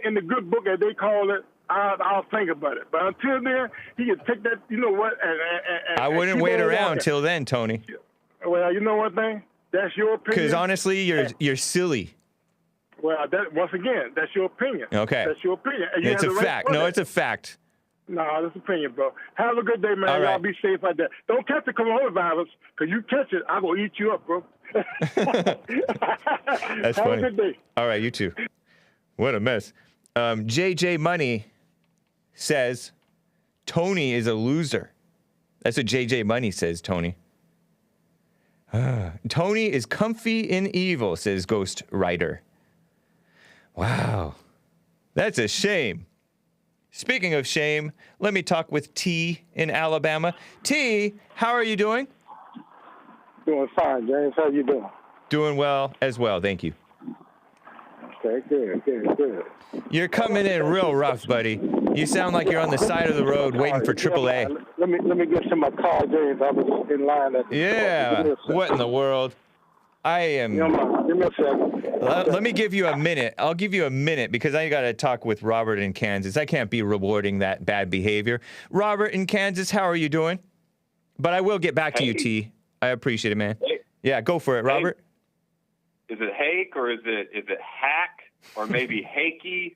in the good book, as they call it, I'll think about it. But until then, he can take that. You know what? And
I wouldn't wait around till then, Tony.
Well, you know what, man? That's your opinion.
Because honestly, you're silly.
Well, once again, that's your opinion.
Okay.
That's your opinion.
It's a fact. No, it's a fact.
No, that's opinion, bro. Have a good day, man.
All right.
Y'all be safe out there. Don't catch the coronavirus, because you catch it, I'm going to eat you up, bro.
That's
Have
funny.
a good day.
All right, you too. What a mess. JJ Money says Tony is a loser. That's what JJ Money says, Tony. Tony is comfy in evil, says Ghost Rider. Wow. That's a shame. Speaking of shame, let me talk with T in Alabama. T, how are you doing?
Doing fine, James. How you doing?
Doing well as well, thank you.
Okay, good.
You're coming in real rough, buddy. You sound like you're on the side of the road waiting for AAA.
Let me get some of my call, James. I was in line at the
Yeah, what in the world? I am...
Give me a second.
Let me give you a minute. I'll give you a minute because I got to talk with Robert in Kansas. I can't be rewarding that bad behavior. Robert in Kansas, how are you doing? But I will get back to you, T. I appreciate it, man.
Hey.
Yeah, go for it, Robert.
Is it Hake or is it Hack or maybe Hakey?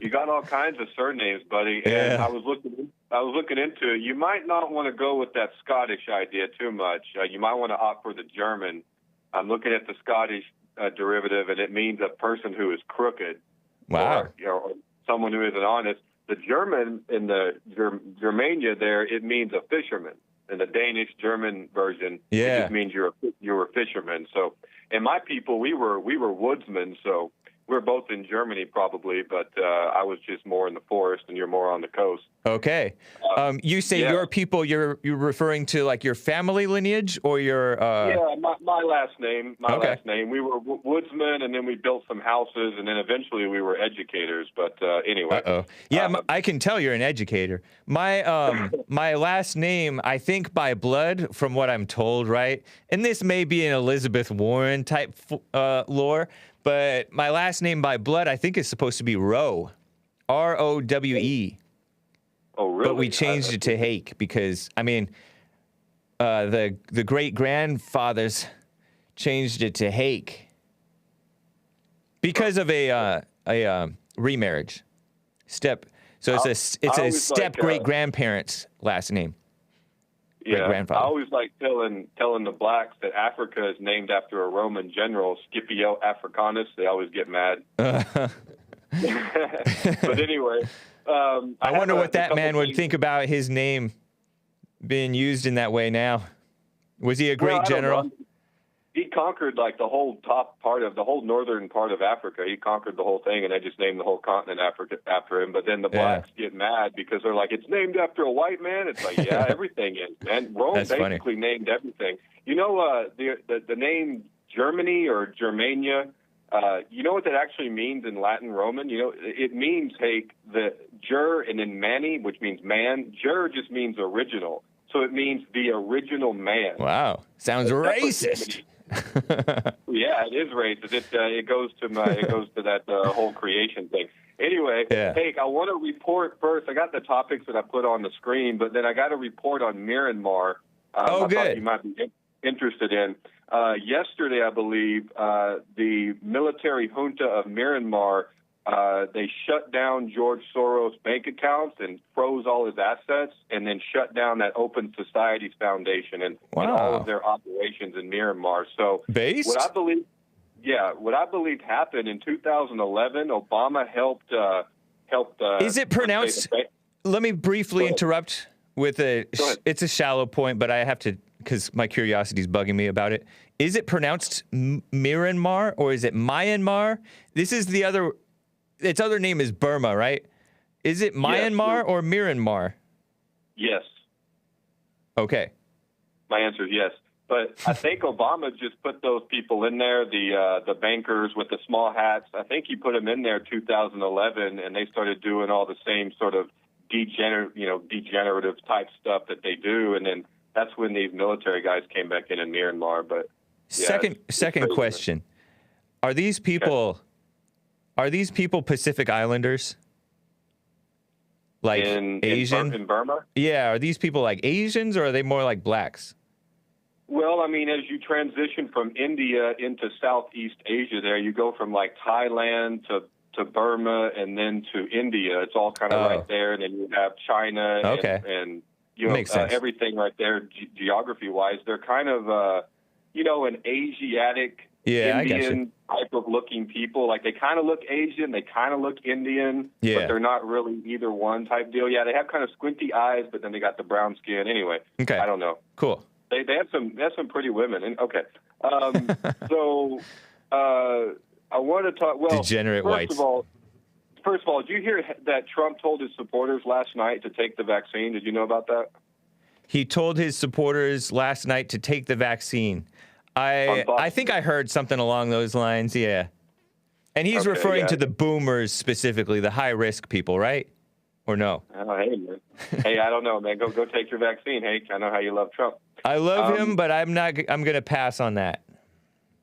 You got all kinds of surnames, buddy.
Yeah.
And I was looking into it. You might not want to go with that Scottish idea too much. You might want to opt for the German. I'm looking at the Scottish derivative, and it means a person who is crooked.
Wow.
Or someone who isn't honest. The German in the Germania there, it means a fisherman. In the Danish German version, it just means you're a fisherman. So, and my people, we were woodsmen. So we're both in Germany probably, but I was just more in the forest, and you're more on the coast.
Okay. You say your people, you're referring to like your family lineage or your...
Yeah, my last name.
Last
name. We were woodsmen, and then we built some houses, and then eventually we were educators. But anyway.
Uh-oh. Yeah, I can tell you're an educator. My my last name, I think by blood, from what I'm told, right? And this may be an Elizabeth Warren type lore, but my last name by blood, I think is supposed to be Rowe. R-O-W-E.
Oh, really?
But we changed it to Hake because, I mean, the great-grandfathers changed it to Hake because of a remarriage. So it's a step great-grandparent's last name.
Yeah, I
Grandfather.
always like telling the blacks that Africa is named after a Roman general, Scipio Africanus. They always get mad. But anyway,
I wonder what that man would think about his name being used in that way now. Was he a great general?
He conquered like the whole northern part of Africa. He conquered the whole thing, and they just named the whole continent after him. But then the blacks get mad because they're like, it's named after a white man. It's like, yeah, everything is, man. Rome basically named everything. You know, the name Germany or Germania, you know what that actually means in Latin Roman? You know, it means, the ger and then mani, which means man. Ger just means original. So it means the original man.
Wow. Sounds racist.
Yeah, it is racist. It goes to that whole creation thing. Anyway, Hake, I want to report first. I got the topics that I put on the screen, but then I got a report on Myanmar. I thought you might be interested in. Yesterday, I believe, the military junta of Myanmar they shut down George Soros' bank accounts and froze all his assets, and then shut down that Open Societies Foundation and all of their operations in Myanmar. So
Based?
what I believe happened in 2011, Obama helped.
Is it pronounced? Let me briefly interrupt with it's a shallow point, but I have to, because my curiosity is bugging me about it. Is it pronounced Myanmar or is it Myanmar? This is its other name is Burma, right? Is it Myanmar or Myanmar?
Yes.
Okay.
My answer is yes. But I think Obama just put those people in there, the bankers with the small hats. I think he put them in there 2011, and they started doing all the same sort of degenerative type stuff that they do. And then that's when these military guys came back in Myanmar. But
second question: Are these people Pacific Islanders? Like Asian?
In Burma?
Yeah. Are these people like Asians or are they more like blacks?
Well, I mean, as you transition from India into Southeast Asia there, you go from like Thailand to Burma and then to India. It's all kind of right there. And then you have China and you know, everything right there geography-wise. They're kind of, an Asiatic, Indian type of looking people. Like they kind of look Asian, they kind of look Indian, but they're not really either one type deal. Yeah, they have kind of squinty eyes, but then they got the brown skin. Anyway, I don't know.
Cool.
They have some pretty women. And so I want to talk. Well,
degenerate whites.
First of all, did you hear that Trump told his supporters last night to take the vaccine? Did you know about that?
He told his supporters last night to take the vaccine. I think I heard something along those lines. Yeah, and he's referring to the boomers specifically, the high risk people, right? Or no?
Oh, hey, man. Hey, I don't know, man. Go take your vaccine, Hake. I know how you love Trump.
I love him, but I'm going to pass on that.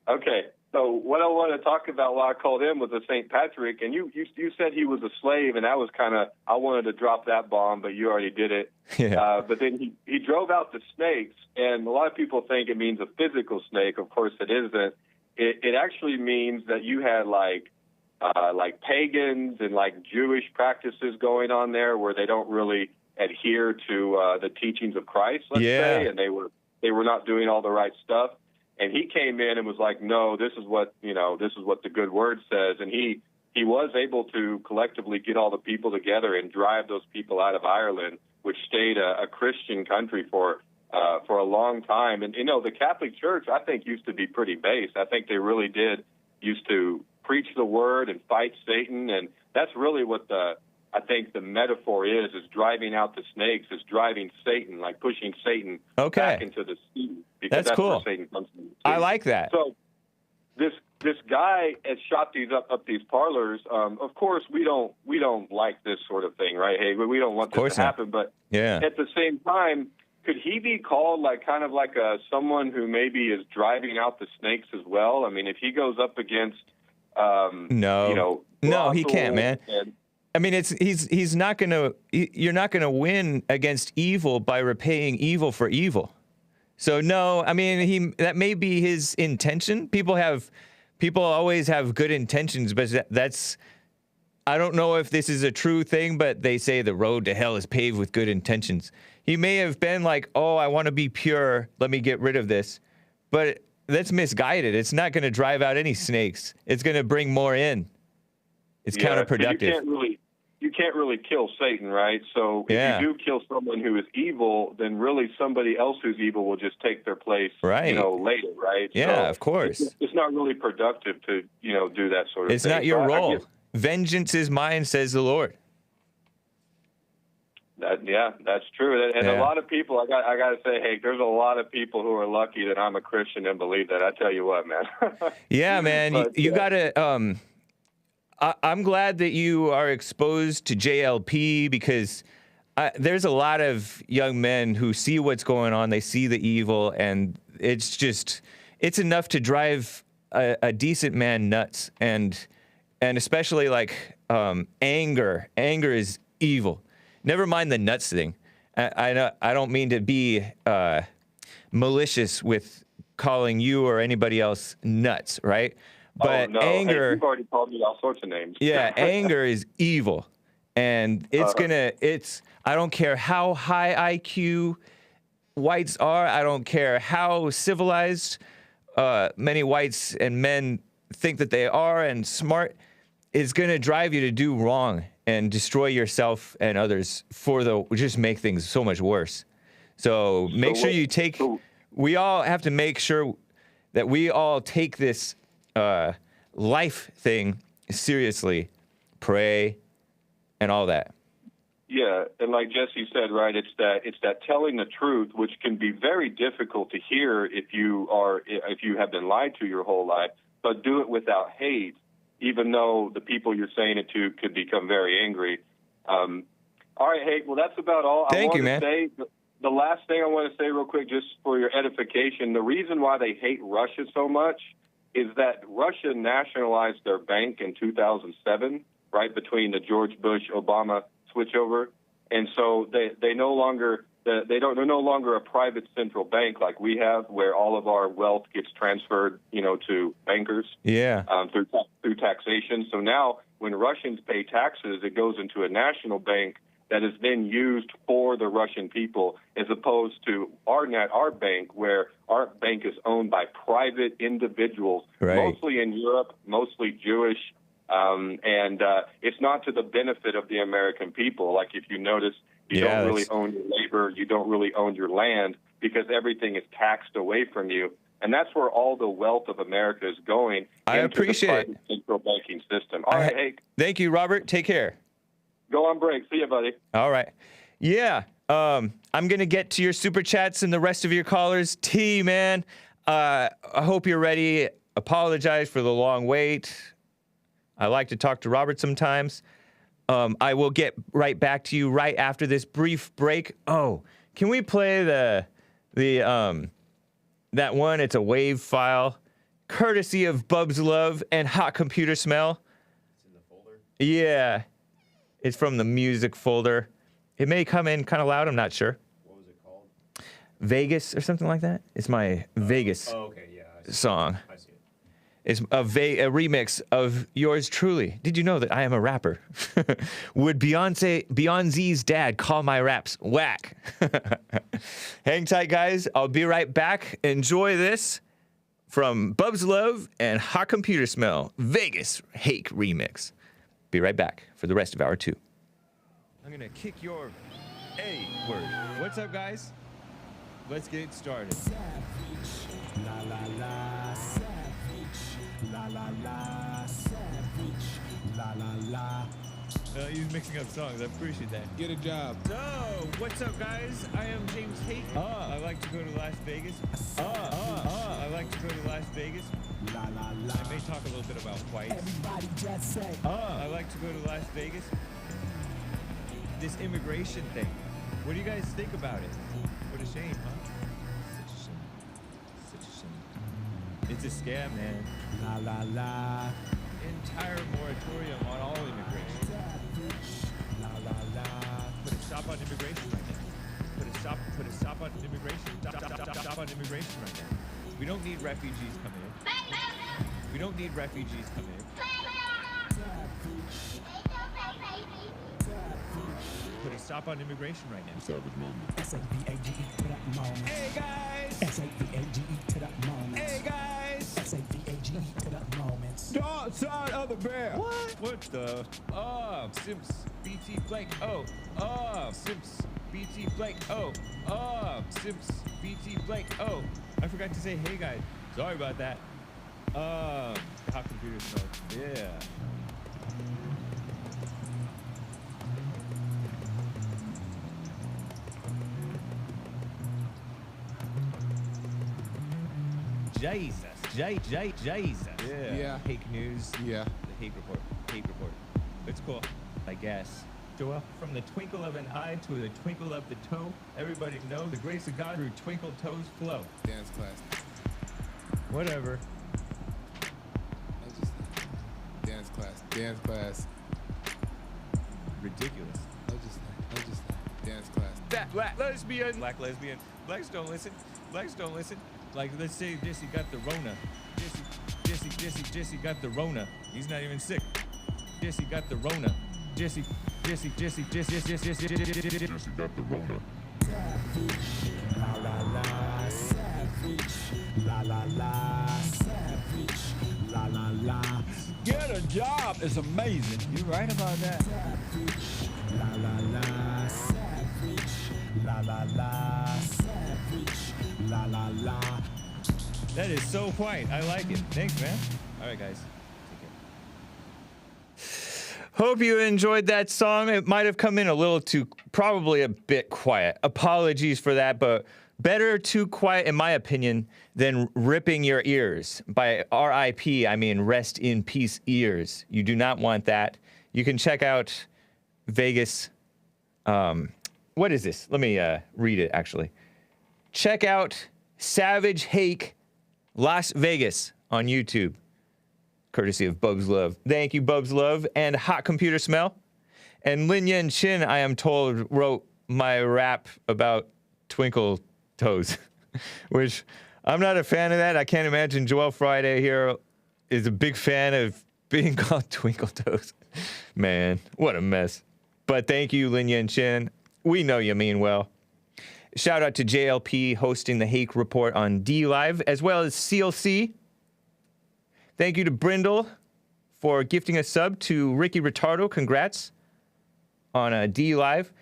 Okay. So what I want to talk about why I called him was a St. Patrick, and you said he was a slave, and that was kind of, I wanted to drop that bomb, but you already did it.
Yeah.
But then he drove out the snakes, and a lot of people think it means a physical snake. Of course it isn't. It actually means that you had like pagans and like Jewish practices going on there where they don't really adhere to the teachings of Christ, let's say, and they were not doing all the right stuff. And he came in and was like, no, this is what the good word says. And he was able to collectively get all the people together and drive those people out of Ireland, which stayed a Christian country for a long time. And, the Catholic Church, I think, used to be pretty base. I think they really used to preach the word and fight Satan. And that's really what I think the metaphor is driving out the snakes, is driving Satan, like pushing Satan back into the sea. Because that's
cool.
Where Satan comes from.
I like that.
So this guy has shot these up these parlors. Of course, we don't like this sort of thing, right? Hey, we don't want this to happen. But at the same time, could he be called like kind of like someone who maybe is driving out the snakes as well? I mean, if he goes up against
no, he can't, man. I mean, he's not you're not gonna win against evil by repaying evil for evil. So no, I mean, that may be his intention. People always have good intentions, but I don't know if this is a true thing, but they say the road to hell is paved with good intentions. He may have been like, oh, I want to be pure, let me get rid of this. But that's misguided. It's not going to drive out any snakes. It's going to bring more in. It's counterproductive.
You can't really kill Satan, right? So if you do kill someone who is evil, then really somebody else who's evil will just take their place, later, right?
Yeah,
so
of course.
It's not really productive to, do that sort of thing.
It's not your role. Vengeance is mine, says the Lord.
That's true. And a lot of people, I got to say, hey, there's a lot of people who are lucky that I'm a Christian and believe that. I tell you what, man.
Yeah, man. But, you got to... I'm glad that you are exposed to JLP because there's a lot of young men who see what's going on. They see the evil, and it's enough to drive a decent man nuts. And especially like anger. Anger is evil. Never mind the nuts thing. I don't mean to be malicious with calling you or anybody else nuts, right? But
no.
anger,
Hey, you've already called me all sorts of names.
yeah, anger is evil. And I don't care how high IQ whites are. I don't care how civilized many whites and men think that they are and smart. It's going to drive you to do wrong and destroy yourself and others just make things so much worse. So make sure you we all have to make sure that we all take this life thing seriously, pray, and all that.
Yeah, and like Jesse said, right, it's that telling the truth, which can be very difficult to hear if you have been lied to your whole life, but do it without hate, even though the people you're saying it to could become very angry. All right, Hake, well, that's about all
Thank you, man.
The last thing I want to say real quick, just for your edification, the reason why they hate Russia so much is that Russia nationalized their bank in 2007, right, between the George Bush-Obama switchover. And so they're no longer a private central bank like we have, where all of our wealth gets transferred, to bankers.
Yeah.
Through taxation. So now when Russians pay taxes, it goes into a national bank that is then used for the Russian people, as opposed to our bank, where our bank is owned by private individuals,
right,
mostly in Europe, mostly Jewish, and it's not to the benefit of the American people. Like, if you notice, you don't really own your labor, you don't really own your land, because everything is taxed away from you. And that's where all the wealth of America is going.
I appreciate
the central banking system. All right, Hake.
Thank you, Robert. Take care.
Go on break. See you, buddy.
All right. Yeah. I'm going to get to your super chats and the rest of your callers. T, man, I hope you're ready. Apologize for the long wait. I like to talk to Robert sometimes. I will get right back to you right after this brief break. Oh, can we play that one? It's a wave file, courtesy of Bubbz Love and Hot Computer Smell.
It's in the folder?
Yeah. It's from the music folder. It may come in kind of loud. I'm not sure.
What was it called?
Vegas or something like that. It's my Vegas
okay, yeah,
song.
I see it.
It's a remix of yours truly. Did you know that I am a rapper? Would Beyonce's dad call my raps whack? Hang tight, guys. I'll be right back. Enjoy this from Bubbz Love and Hot Computer Smell, Vegas Hake remix. Be right back for the rest of hour 2. I'm gonna kick your A word. What's up, guys? Let's get it started.
La la la, savage. La la la, savage. La la la.
He's mixing up songs. I appreciate that.
Get a job.
So, what's up, guys? I am James Hake. I like to go to Las Vegas. I like to go to Las Vegas.
La la la.
I may talk a little bit about whites.
Everybody just say.
I like to go to Las Vegas. This immigration thing. What do you guys think about it? What a shame, huh? Such a shame. It's a scam, man.
La la la.
Entire moratorium on all immigration.
La la la.
Put a stop on immigration right now. Put a stop on immigration. Stop on immigration right now. We don't need refugees coming in. We don't need refugees coming in. Put a stop on immigration right now.
Savage moment. S-A-V-A-G-E to that moment.
Hey guys!
S-A-V-A-G-E to that moment.
Hey guys!
S-A-V-A-G-E to that moment.
Dark side of the bear. What the? Simps. BT blank. Simps. BT blank. Simps. BT blank. I forgot to say hey guys. Sorry about that. Hot computer stuff. Yeah. Jesus.
Yeah.
Hake news.
Yeah.
The Hake report. It's cool, I guess. Joel, from the twinkle of an eye to the twinkle of the toe, everybody know the grace of God through twinkle toes flow.
Dance class.
Whatever.
Dance class.
Ridiculous.
Dance class.
That black lesbian. Blacks don't listen. Like, let's say Jesse got the Rona. Jesse got the Rona. He's not even sick. Jesse got the Rona. Jesse got the Rona.
La la la, savage. La la la, savage. La la la.
Get a job is amazing. You're right about that.
Savage. La la la, savage. La la la, savage. La la la.
That is so white. I like it. Thanks, man. All right, guys. Hope you enjoyed that song. It might have come in a little too, probably a bit quiet. Apologies for that, but better too quiet, in my opinion, than ripping your ears. By R.I.P., I mean rest in peace ears. You do not want that. You can check out Vegas. What is this? Let me read it, actually. Check out Savage Hake Las Vegas on YouTube. Courtesy of Bubbz Love. Thank you, Bubbz Love. And Hot Computer Smell. And Lin Yen Chin, I am told, wrote my rap about Twinkle Toes, which I'm not a fan of that. I can't imagine Joel Friday here is a big fan of being called Twinkle Toes. Man, what a mess. But thank you, Lin Yen Chin. We know you mean well. Shout out to JLP hosting the Hake Report on D Live, as well as CLC. Thank you to Brindle for gifting a sub, to Ricky Retardo. Congrats on D Live.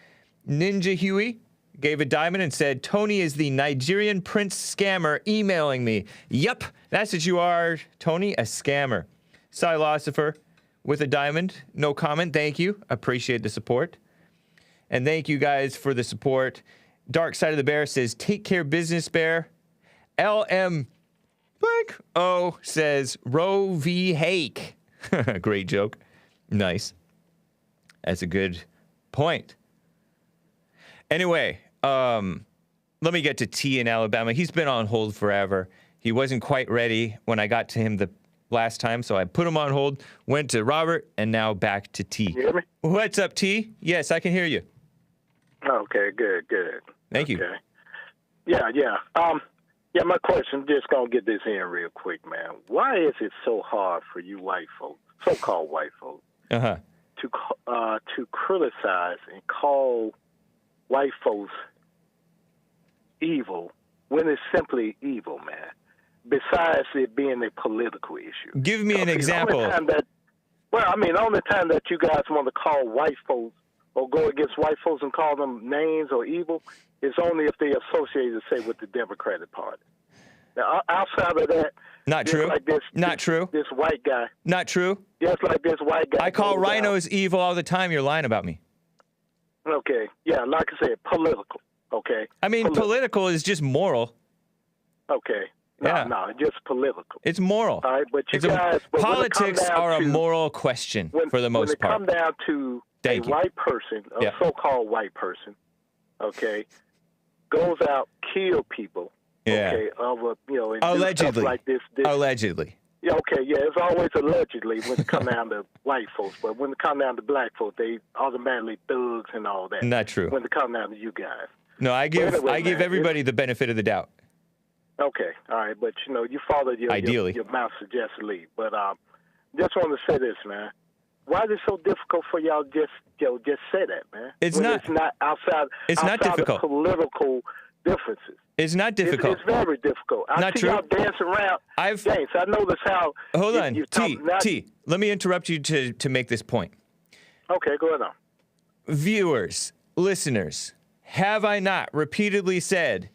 Ninja Huey gave a diamond and said, Tony is the Nigerian prince scammer emailing me. Yup, that's what you are, Tony, a scammer. Philosopher with a diamond. No comment. Thank you. Appreciate the support. And thank you guys for the support. Dark Side of the Bear says, take care, Business Bear. LM Blank O says, Roe v. Hake. Great joke. Nice. That's a good point. Anyway, let me get to T in Alabama. He's been on hold forever. He wasn't quite ready when I got to him the last time, so I put him on hold, went to Robert, and now back to T.
You hear me?
What's up, T? Yes, I can hear you.
Okay, good.
Thank you.
Okay. Yeah. My question, just gonna get this in real quick, man. Why is it so hard for you white folks, so-called white folks, to criticize and call white folks evil when it's simply evil, man? Besides it being a political issue.
Give me an example.
The only time that you guys want to call white folks or go against white folks and call them names or evil is only if they associate, say, with the Democratic Party. Now, outside of that,
not true.
Like this white guy.
Not true.
Just like this white guy.
I call rhinos evil all the time. You're lying about me.
Okay. Yeah, like I said, political. Okay.
I mean, political is just moral.
Okay. No, just political.
It's moral.
All right, but
politics are a moral question for the most part.
When it come down to white person, a so-called white person, okay, goes out, kill people, okay, and
allegedly,
stuff like this.
Allegedly.
Yeah, okay, yeah, it's always allegedly when it come down to white folks, but when it come down to black folks, they automatically thugs and all that.
Not true.
When it come down to you guys.
No, I give everybody the benefit of the doubt.
Okay, all right, but you followed your mouth suggests lead. But just want to say this, man. Why is it so difficult for y'all just say that, man?
It's not
outside.
It's not difficult.
Of political differences.
It's not difficult.
It's very difficult.
Not
see
true.
Y'all dancing around. James, I notice how.
Hold on, T. Let me interrupt you to make this point.
Okay, go ahead on.
Viewers, listeners, have I not repeatedly said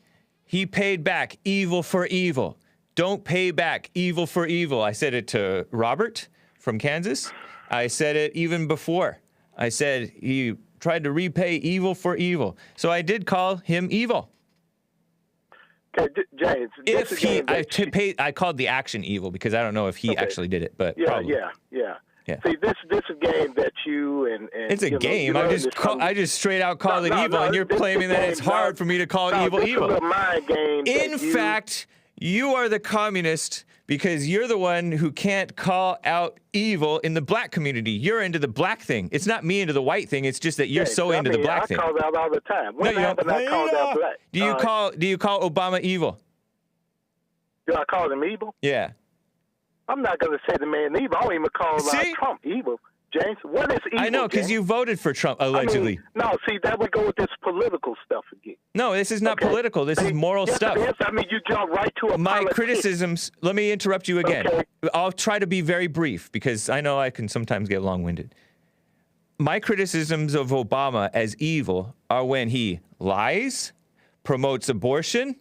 he paid back evil for evil? Don't pay back evil for evil. I said it to Robert from Kansas. I said it even before. I said he tried to repay evil for evil. So I did call him evil.
Okay, James.
I called the action evil because I don't know if he actually did it, but probably.
Yeah. See, this is a game that you and
it's a game. I just straight out called it evil, and you're claiming that it's hard for me to call evil evil.
This is a mind game.
In fact, you are the communist because you're the one who can't call out evil in the black community. You're into the black thing. It's not me into the white thing. It's just that you're into the black thing.
I call out all the time. When haven't I called out black?
Do you call Obama evil?
Do I call him evil?
Yeah.
I'm not going to say the man evil. I don't even call Trump evil. James, what is evil?
I know, because you voted for Trump, allegedly.
No, see, that would go with this political stuff again.
No, this is not political. This is moral stuff.
Yes, I mean, you jump right to a
My criticisms, let me interrupt you again. Okay. I'll try to be very brief, because I know I can sometimes get long-winded. My criticisms of Obama as evil are when he lies, promotes abortion,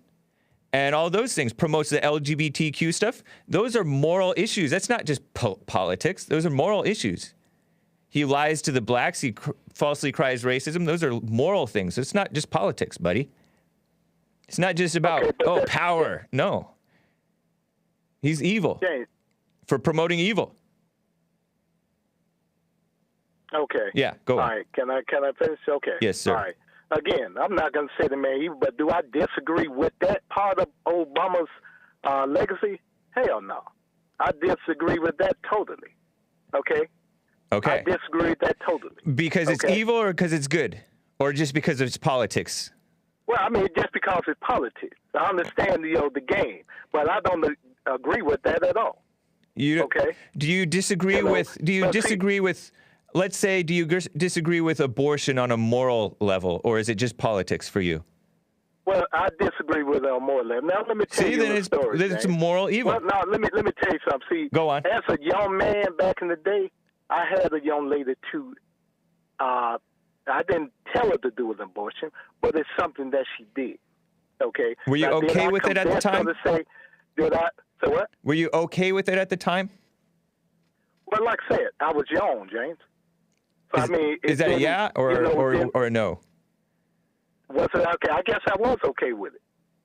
and all those things, promotes the LGBTIQ stuff. Those are moral issues. That's not just politics. Those are moral issues. He lies to the blacks. He falsely cries racism. Those are moral things. It's not just politics, buddy. It's not just about, power. No. He's evil for promoting evil.
Okay.
Yeah, go on.
All right. Can I finish? Okay.
Yes, sir.
All right. Again, I'm not going to say the man evil, but do I disagree with that part of Obama's legacy? Hell no. I disagree with that totally. Okay?
Okay.
I disagree with that totally.
Because it's evil or because it's good? Or just because it's politics?
Well, I mean, just because it's politics. I understand, the game, but I don't agree with that at all.
Do you disagree with, let's say, do you disagree with abortion on a moral level, or is it just politics for you?
Well, I disagree with it on a moral level. Now, let me tell you a story.
Then it's moral evil.
Well, no, let me tell you something. See,
go on.
As a young man back in the day, I had a young lady too. I didn't tell her to do an abortion, but it's something that she did. Okay.
Were you okay with it at the time?
Say what?
Were you okay with it at the time?
Well, like I said, I was young, James. So,
is that a yeah or a no?
Was it okay? I guess I was okay with it.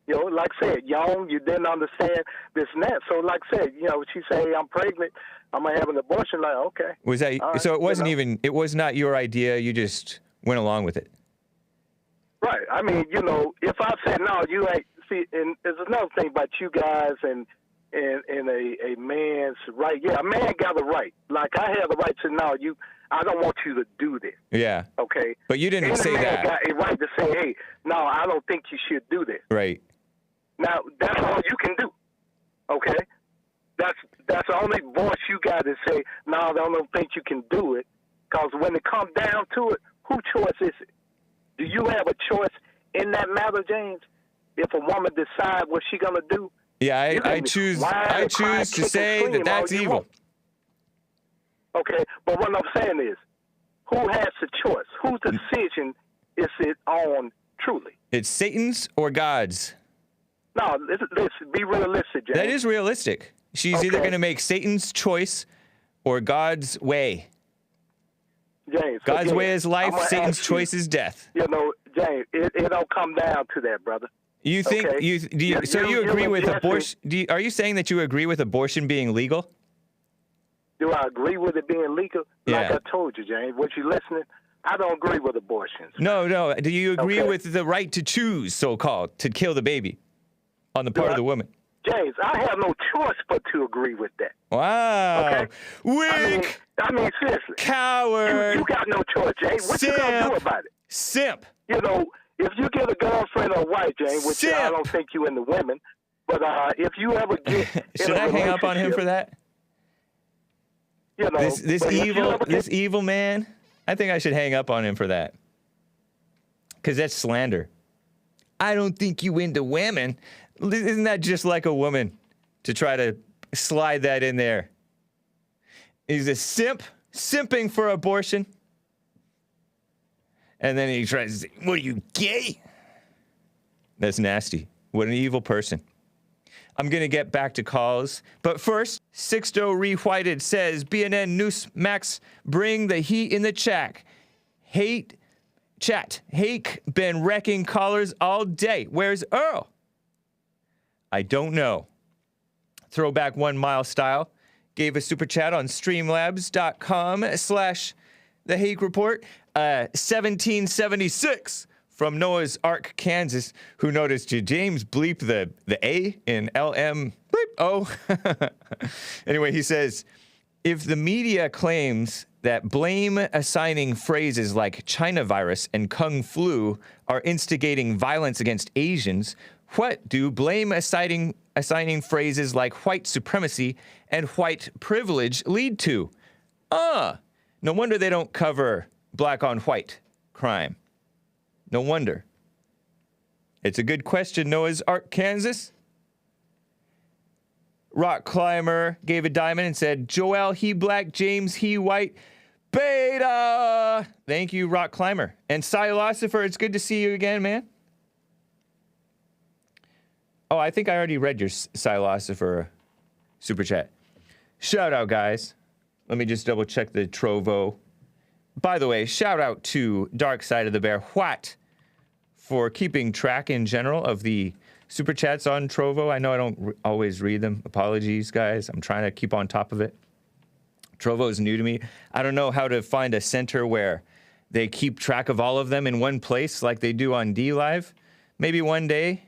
Like I said, young, you didn't understand this and that. So, like I said, she said, hey, I'm pregnant, I'm going to have an abortion. Like, okay.
Was that, right, so it wasn't it was not your idea, you just went along with it?
Right. I mean, if I said, no, you ain't, see, and there's another thing about you guys and a man's right. Yeah, a man got a right. Like, I have the right to, no, I don't want you to do this.
Yeah.
Okay.
But you didn't say that.
Got a right to say, hey, no, I don't think you should do this.
Right.
Now, that's all you can do. Okay? That's the only voice you got to say, no, I don't think you can do it. Because when it comes down to it, whose choice is it? Do you have a choice in that matter, James? If a woman decides what she's going to do?
Yeah, I choose to say that that's evil.
Okay, but what I'm saying is, who has the choice? Whose decision is it on truly?
It's Satan's or God's?
No, let's be realistic, James.
That is realistic. She's either going to make Satan's choice or God's way.
James,
God's way is life, Satan's choice is death.
James, it don't come down to that, brother.
You think you agree with abortion? Are you saying that you agree with abortion being legal?
Do I agree with it being legal? Like I told you, James, was you listening? I don't agree with abortions.
No. Do you agree with the right to choose, so-called, to kill the baby on the part of the woman?
James, I have no choice but to agree with that.
Wow.
Okay?
Weak.
I mean, seriously.
Coward.
You got no choice, James. What you going to do about it?
Simp.
If you get a girlfriend or wife, James, which I don't think you into women, but if you ever get
Should I hang up on him for that? This evil man, I think I should hang up on him for that. Because that's slander. I don't think you into women. Isn't that just like a woman to try to slide that in there? He's a simp, simping for abortion. And then he tries to say, what are you, gay? That's nasty. What an evil person. I'm going to get back to calls. But first, Sixto Rewhited says, BNN Newsmax, bring the heat in the chat. Hake been wrecking callers all day. Where's Earl? I don't know. Throwback 1 Mile style. Gave a super chat on streamlabs.com/The Hake Report. 1776 from Noah's Ark, Kansas, who noticed James bleep the A in LM bleep O. Anyway, he says, if the media claims that blame assigning phrases like China virus and Kung flu are instigating violence against Asians, what do blame assigning assigning phrases like white supremacy and white privilege lead to. No wonder they don't cover black on white crime. No wonder. It's a good question, Noah's Ark, Kansas. Rock Climber gave a diamond and said, Joel, he black, James, he white, beta. Thank you, Rock Climber. And Silosifer, it's good to see you again, man. Oh, I think I already read your Silosifer super chat. Shout out, guys. Let me just double check the Trovo. By the way, shout out to Dark Side of the Bear What for keeping track in general of the super chats on Trovo. I know I don't always read them. Apologies, guys. I'm trying to keep on top of it. Trovo is new to me. I don't know how to find a center where they keep track of all of them in one place like they do on DLive. Maybe one day.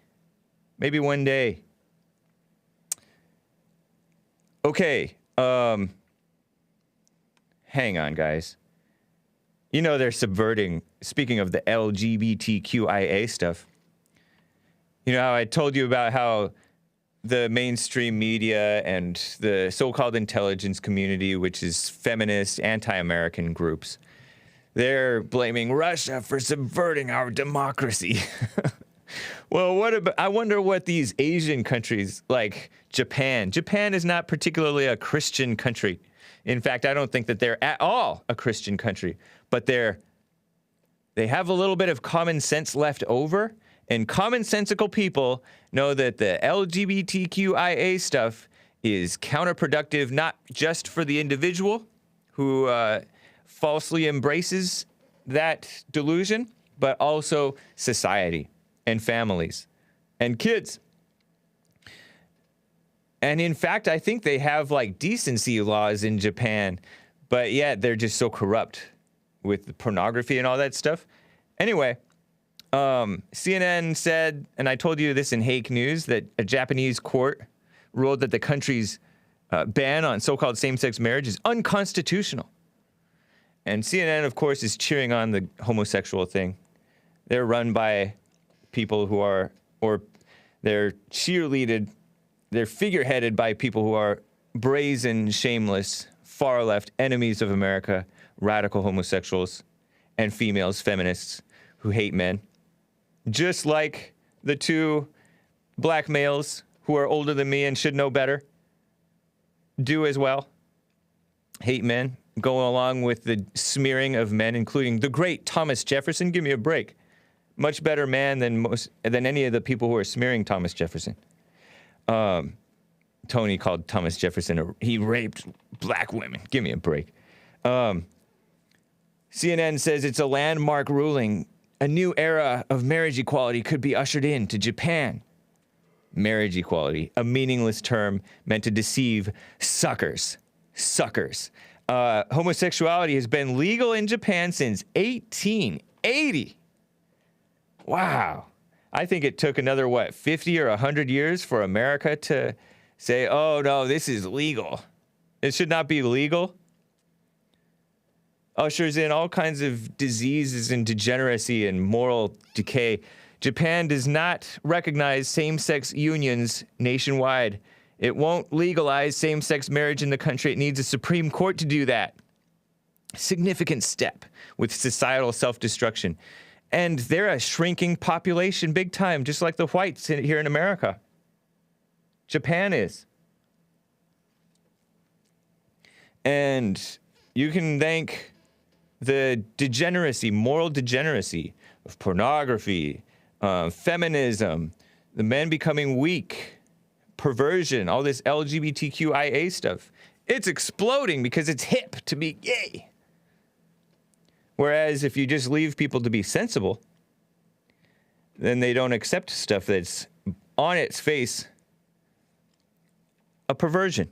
Maybe one day. Okay. Hang on, guys. You know they're subverting, speaking of the LGBTQIA stuff. You know how I told you about how the mainstream media and the so-called intelligence community, which is feminist, anti-American groups, they're blaming Russia for subverting our democracy. Well, what about, I wonder what these Asian countries like Japan. Japan is not particularly a Christian country. In fact, I don't think that they're at all a Christian country, but they have a little bit of common sense left over, and commonsensical people know that the LGBTQIA stuff is counterproductive, not just for the individual who falsely embraces that delusion, but also society and families and kids. And in fact, I think they have like decency laws in Japan, but yet they're just so corrupt with the pornography and all that stuff. Anyway, CNN said, and I told you this in Hake News, that a Japanese court ruled that the country's ban on so-called same-sex marriage is unconstitutional. And CNN, of course, is cheering on the homosexual thing. They're run by people who are, or they're cheerleaded, they're figureheaded by people who are brazen, shameless, far-left enemies of America, radical homosexuals, and females, feminists, who hate men. Just like the two black males who are older than me and should know better do as well. Hate men, go along with the smearing of men, including the great Thomas Jefferson. Give me a break. Much better man than any of the people who are smearing Thomas Jefferson. Tony called Thomas Jefferson, he raped black women. Give me a break. CNN says it's a landmark ruling. A new era of marriage equality could be ushered into Japan. Marriage equality, a meaningless term meant to deceive suckers. Suckers. Homosexuality has been legal in Japan since 1880. Wow. I think it took another, 50 or 100 years for America to say, oh, no, this is legal. It should not be legal. Ushers in all kinds of diseases and degeneracy and moral decay. Japan does not recognize same-sex unions nationwide. It won't legalize same-sex marriage in the country. It needs a Supreme Court to do that. Significant step with societal self-destruction. And they're a shrinking population big time, just like the whites here in America. Japan is. And you can thank the degeneracy, moral degeneracy of pornography, feminism, the men becoming weak, perversion, all this LGBTQIA stuff. It's exploding because it's hip to be gay. Whereas if you just leave people to be sensible, then they don't accept stuff that's on its face a perversion.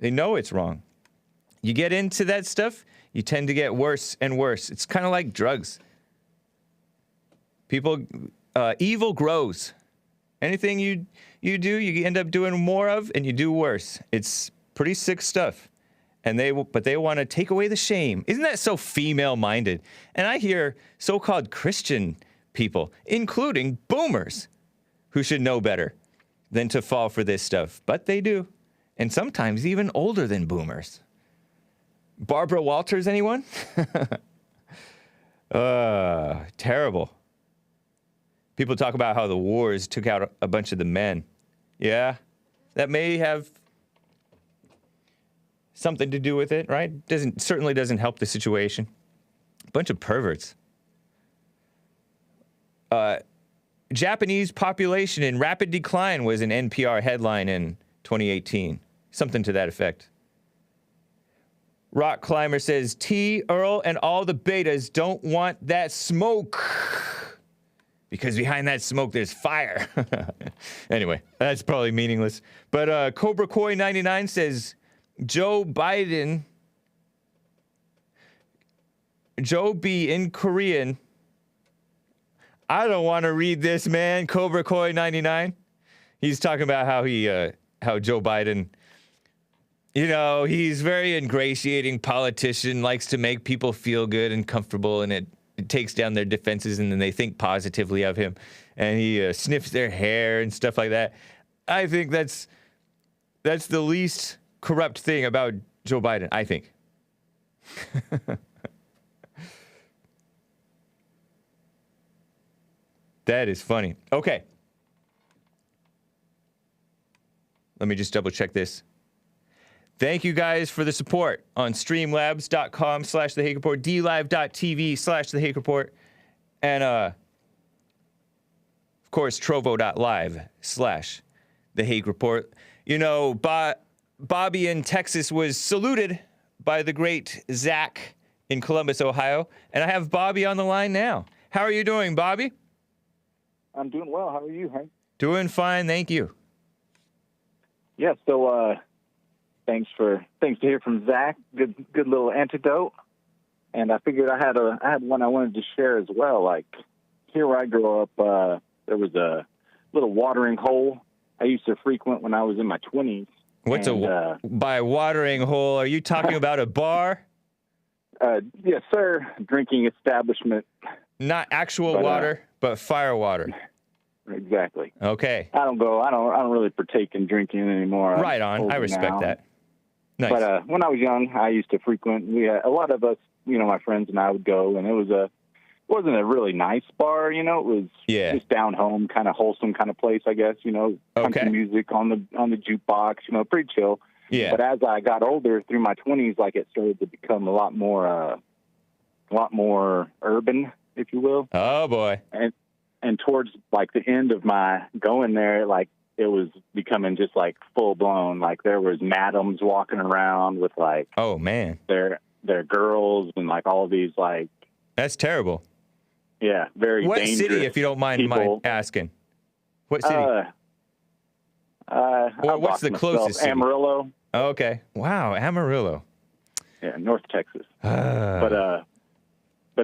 They know it's wrong. You get into that stuff, you tend to get worse and worse. It's kind of like drugs. People, evil grows. Anything you do, you end up doing more of, and you do worse. It's pretty sick stuff. And they want to take away the shame. Isn't that so female-minded? And I hear so-called Christian people, including boomers, who should know better, than to fall for this stuff, but they do. And sometimes even older than boomers. Barbara Walters, anyone? Terrible. People talk about how the wars took out a bunch of the men. Yeah, that may have something to do with it, right? Certainly doesn't help the situation. Bunch of perverts. Japanese population in rapid decline was an NPR headline in 2018. Something to that effect. Rock Climber says, T, Earl, and all the betas don't want that smoke. Because behind that smoke, there's fire. Anyway, that's probably meaningless. But Cobra Koi 99 says, Joe Biden, Joe B in Korean. I don't want to read this, man. Cobra Koi 99. He's talking about how Joe Biden, you know, he's very ingratiating politician, likes to make people feel good and comfortable, and it takes down their defenses, and then they think positively of him, and he sniffs their hair and stuff like that. I think that's the least corrupt thing about Joe Biden, I think. That is funny. Okay. Let me just double check this. Thank you guys for the support on streamlabs.com/The Hake Report, dlive.tv/The Hake Report, and of course, trovo.live/The Hake Report. You know, Bobby in Texas was saluted by the great Zach in Columbus, Ohio, and I have Bobby on the line now. How are you doing, Bobby?
I'm doing well. How are you, Hank?
Doing fine, thank you.
Yeah, so thanks to hear from Zach. Good little antidote. And I figured I had one I wanted to share as well. Like here where I grew up, there was a little watering hole I used to frequent when I was in my 20s.
What's by watering hole? Are you talking about a bar?
Yes, sir. Drinking establishment.
Not actual water, but fire water.
Exactly.
Okay.
I don't really partake in drinking anymore.
Right on. I respect that. Nice.
But when I was young, I used to frequent. A lot of us, you know, my friends and I would go, and it wasn't a really nice bar. You know, it was just down home, kind of wholesome kind of place, I guess. You know, country music on the jukebox. You know, pretty chill.
Yeah.
But as I got older, through my 20s, like it started to become a lot more urban, if you will.
Oh boy.
And towards like the end of my going there, like it was becoming just like full blown. Like there was madams walking around with like,
oh man,
their girls and like all these like.
That's terrible.
Yeah, very.
What
dangerous
city, if you don't mind asking? What city? Or what's the closest city?
Amarillo.
Oh, okay. Wow, Amarillo.
Yeah, North Texas. But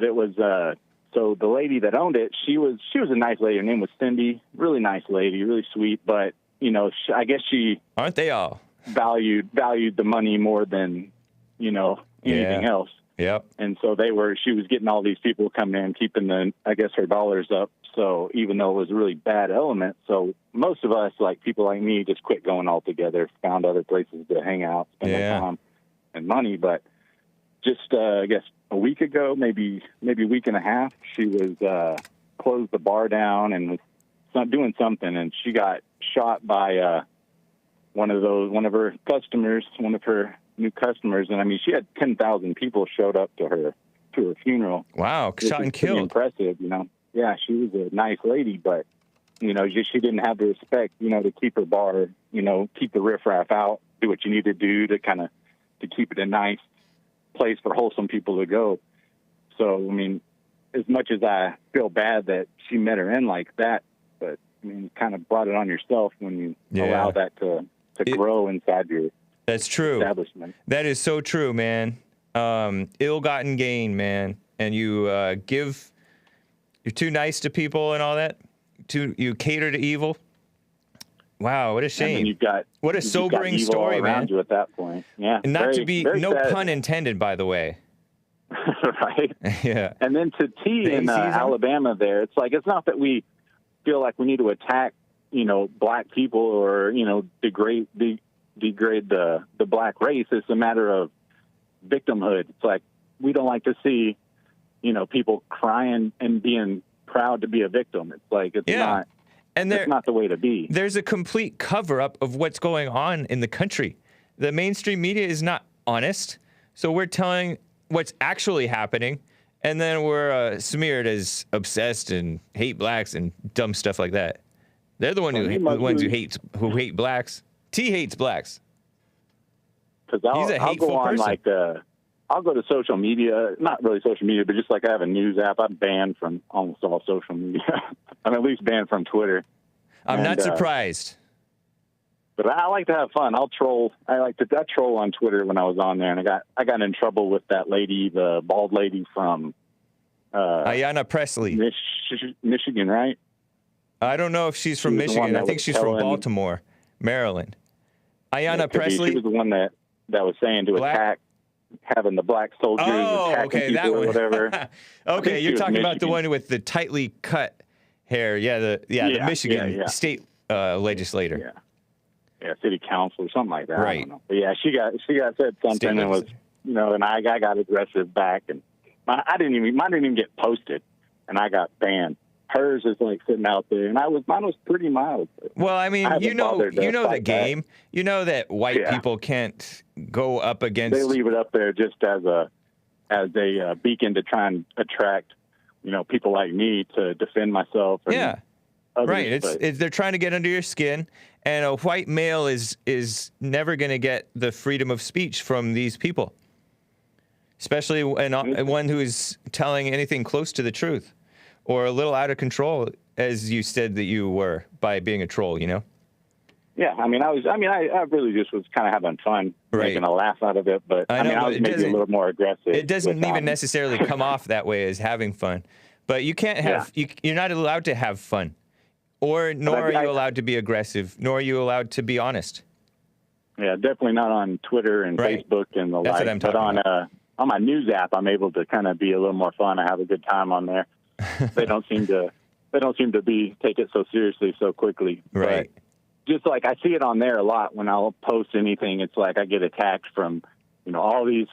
it was. So the lady that owned it, she was a nice lady. Her name was Cindy. Really nice lady, really sweet. But you know, I guess she
aren't they all
valued the money more than anything else.
Yep.
And so she was getting all these people coming in, keeping her dollars up. So even though it was a really bad element, so most of us, like people like me, just quit going altogether, found other places to hang out, spend our time and money. But just I guess a week ago, maybe a week and a half, she was closed the bar down and was doing something, and she got shot by one of her new customers. And I mean, she had 10,000 people showed up to her funeral.
Wow, shot and killed.
Impressive, you know. Yeah, she was a nice lady, but you know, she didn't have the respect, you know, to keep her bar, you know, keep the riffraff out, do what you need to do to keep it a nice place for wholesome people to go. So, I mean, as much as I feel bad that she met her end like that, but I mean, you kind of brought it on yourself when you allow that to grow inside your
That's true.
establishment.
That is so true, man. Ill-gotten gain, man. And you're too nice to people and all that. You cater to evil. Wow, what a shame. What a sobering story,
around you at that point. Yeah.
And not to be, no
sad.
pun intended, by the way.
Right.
Yeah.
And then to T in Alabama there, it's like, it's not that we feel like we need to attack black people or, degrade the black race. It's a matter of victimhood. It's like, we don't like to see, people crying and being proud to be a victim. It's like, it's not. And that's not the way to be.
There's a complete cover-up of what's going on in the country. The mainstream media is not honest, so we're telling what's actually happening, and then we're smeared as obsessed and hate blacks and dumb stuff like that. They're the ones who hate blacks. T hates blacks.
Because I'll go on person. I'll go to social media, not really social media, but just like I have a news app. I'm banned from almost all social media. I'm at least banned from Twitter.
I'm not surprised.
But I like to have fun. I'll troll. I troll on Twitter when I was on there, and I got in trouble with that lady, the bald lady from
Ayanna Pressley,
Michigan, right?
I don't know if she's from Michigan. I think she's from Baltimore, Maryland. Ayanna Pressley.
She was the one that was saying to attack. Having the black soldiers attacking people or whatever.
Okay, you're talking about the one with the tightly cut hair. Yeah, the Michigan state legislator.
Yeah, city council or something like that.
Right.
I don't know. But yeah, she got said something and was, and I got aggressive back, and mine didn't even get posted, and I got banned. Hers is like sitting out there, and mine was pretty mild.
Well, I mean, you know the game. You know that white people can't go up against.
They leave it up there just as a beacon to try and attract, people like me to defend myself.
Yeah, right. They're trying to get under your skin, and a white male is never going to get the freedom of speech from these people, especially one who is telling anything close to the truth. Or a little out of control, as you said that you were by being a troll, Yeah,
I really just was kind of having fun, making a laugh out of it. But I was maybe a little more aggressive.
It doesn't even necessarily come off that way as having fun. But you can't have. You're not allowed to have fun, nor are you allowed to be aggressive, nor are you allowed to be honest.
Yeah, definitely not on Twitter and Facebook and the like.
That's what I'm talking about.
On my news app, I'm able to kind of be a little more fun. I have a good time on there. They don't seem to take it so seriously so quickly.
Right.
But just like I see it on there a lot when I'll post anything, it's like I get attacked from, all these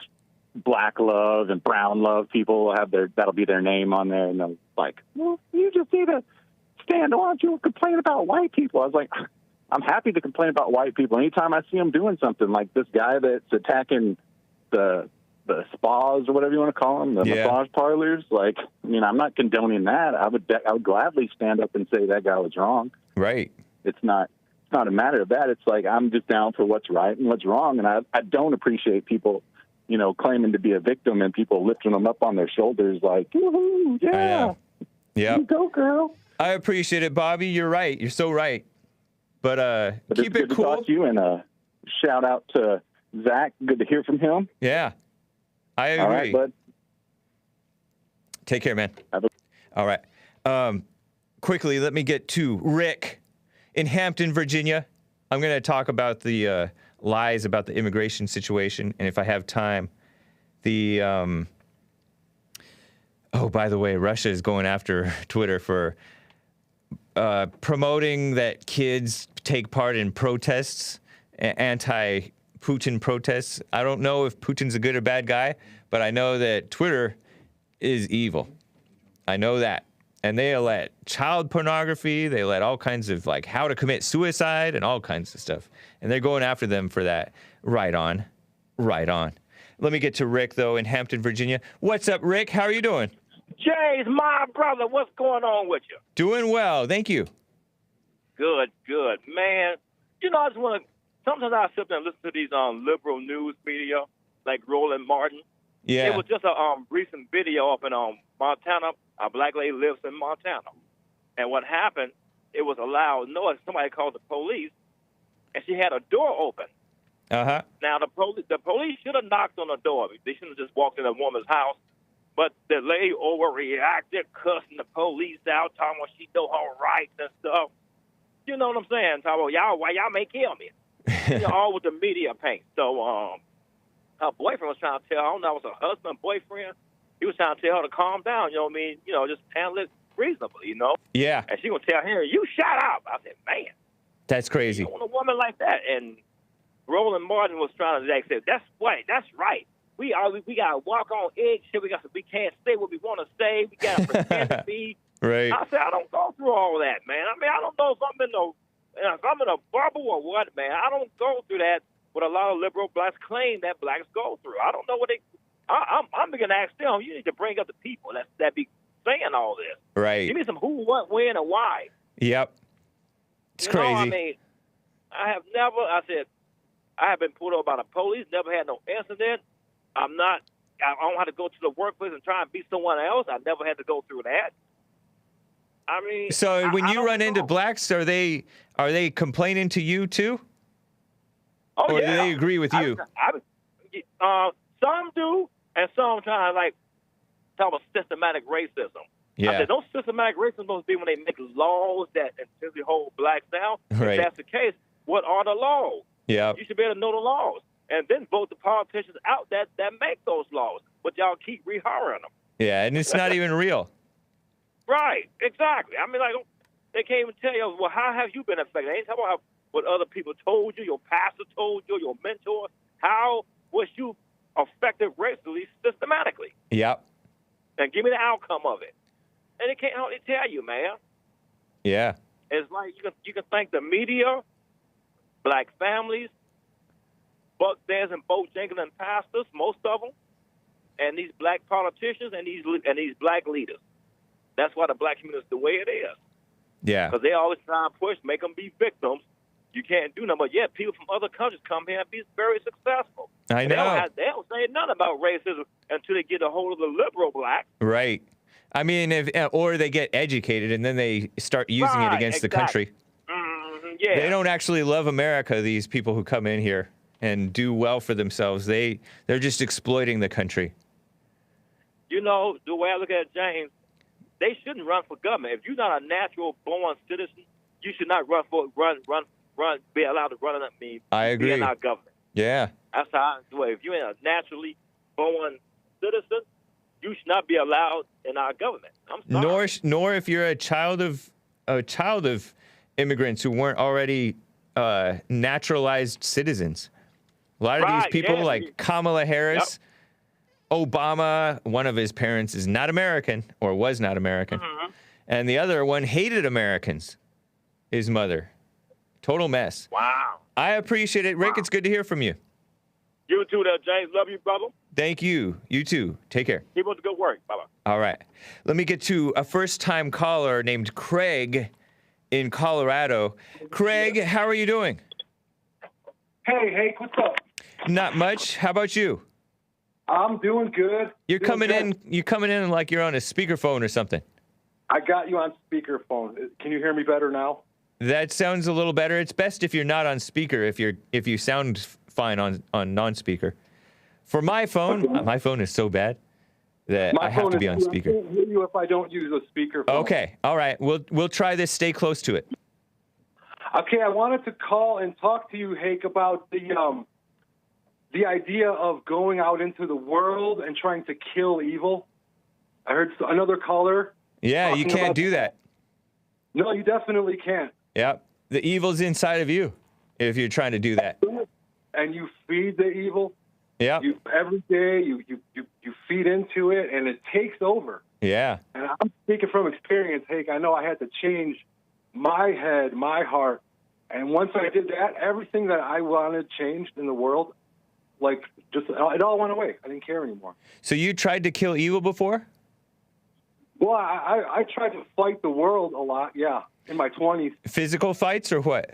black love and brown love people will have that'll be their name on there, and they're like, well, you just need to stand on. You complain about white people. I was like, I'm happy to complain about white people anytime I see them doing something like this guy that's attacking the spas or whatever you want to call them, the massage parlors. Like, I'm not condoning that. I would gladly stand up and say that guy was wrong.
Right.
It's not a matter of that. It's like, I'm just down for what's right and what's wrong. And I don't appreciate people, claiming to be a victim and people lifting them up on their shoulders like, woo-hoo, yeah.
Yeah.
You go, girl.
I appreciate it, Bobby. You're right. You're so right. But keep it cool.
To talk to you, and shout out to Zach. Good to hear from him.
Yeah. I agree.
All right, bud.
Take care, man. All right. Quickly, let me get to Rick in Hampton, Virginia. I'm going to talk about the lies about the immigration situation, and if I have time, by the way, Russia is going after Twitter for promoting that kids take part in protests, anti-Putin protests. I don't know if Putin's a good or bad guy, but I know that Twitter is evil. I know that. And they let child pornography, they let all kinds of, like, how to commit suicide and all kinds of stuff. And they're going after them for that. Right on. Right on. Let me get to Rick, though, in Hampton, Virginia. What's up, Rick? How are you doing?
Jay's my brother. What's going on with you?
Doing well. Thank you.
Good, good. Man, I just want to, sometimes I sit there and listen to these liberal news media, like Roland Martin.
Yeah.
It was just a recent video up in Montana. A black lady lives in Montana. And what happened, it was a loud noise. Somebody called the police, and she had a door open.
Uh-huh.
Now, the police should have knocked on the door. They shouldn't have just walked in a woman's house. But the lady overreacted, cussing the police out, talking about she know her rights and stuff. You know what I'm saying? Talking about, why y'all may kill me? All with the media paint. So her boyfriend was trying to tell her, I don't know, it was her husband, boyfriend. He was trying to tell her to calm down, you know what I mean? Just handle it reasonably, you know.
Yeah.
And she gonna tell him, "You shut up." I said, "Man,
That's crazy.
you don't want a woman like that." And Roland Martin was trying to say, "That's right. That's right. We gotta walk on eggshell. We can't say what we want to say. We gotta pretend to be."
Right.
I said, I don't go through all that, man. I mean, I don't know if I'm in a bubble or what, man. I don't go through that what a lot of liberal blacks claim that blacks go through. I don't know what they. I'm going to ask them. You need to bring up the people that be saying all this.
Right.
Give me some who, what, when, and why.
Yep. It's crazy.
I mean, I have been pulled over by the police. Never had no incident. I don't have to go to the workplace and try and be someone else. I never had to go through that. I mean,
so when you run into blacks, are they complaining to you too?
Oh,
or
yeah.
do they agree with you?
Some do, and some try to talk about systematic racism.
Yeah.
I said, those systematic racism must be when they make laws that intentionally hold blacks down.
Right.
If that's the case, what are the laws?
Yeah.
You should be able to know the laws, and then vote the politicians out that make those laws. But y'all keep rehiring them.
Yeah, and it's not even real.
Right, exactly. I mean, they can't even tell you, well, how have you been affected? They ain't talking about what other people told you, your pastor told you, your mentor. How was you affected racially systematically?
Yep.
And give me the outcome of it. And they can't hardly tell you, man.
Yeah.
It's like you can thank the media, black families, Buck Dez and Bo Jenkins and pastors, most of them, and these black politicians and these black leaders. That's why the black community is the way it is.
Yeah.
Because they always try and push, make them be victims. You can't do nothing. But yet people from other countries come here and be very successful.
I know.
They don't say nothing about racism until they get a hold of the liberal black.
Right. I mean, or they get educated and then they start using it against the country.
Mm-hmm, yeah.
They don't actually love America, these people who come in here and do well for themselves. They're just exploiting the country.
You know, the way I look at it, James, they shouldn't run for government. If you're not a natural born citizen, you should not be allowed to run.
I agree.
Be in our government.
Yeah.
That's how I do it. If you're a naturally born citizen, you should not be allowed in our government. I'm sorry.
Nor if you're a child of immigrants who weren't already naturalized citizens. A lot of these people, like Kamala Harris. Yep. Obama, one of his parents is not American or was not American. Mm-hmm. And the other one hated Americans, his mother. Total mess.
Wow.
I appreciate it. Rick, it's good to hear from you.
You too there, James. Love you, brother.
Thank you. You too. Take care.
Keep up the good work. Bye-bye.
All right. Let me get to a first-time caller named Craig in Colorado. Craig, how are you doing?
Hey, Hake, what's up?
Not much. How about you?
I'm doing good.
You're coming in like you're on a speakerphone or something.
I got you on speakerphone. Can you hear me better now?
That sounds a little better. It's best if you're not on speaker, if you sound fine on non-speaker. For my phone, my phone is so bad that I have to be on speaker.
I can't hear you if I don't use a speakerphone.
Okay. All right. We'll try this. Stay close to it.
Okay, I wanted to call and talk to you, Hake, about the idea of going out into the world and trying to kill evil. I heard another caller.
Yeah, you can't do that.
No, you definitely can't.
Yep. The evil's inside of you if you're trying to do that.
And you feed the evil.
Yeah.
Every day you feed into it and it takes over.
Yeah.
And I'm speaking from experience, Hake. I know I had to change my head, my heart. And once I did that, everything that I wanted changed in the world. It all went away. I didn't care anymore.
So you tried to kill evil before?
Well, I tried to fight the world a lot, yeah, in my 20s.
Physical fights or what?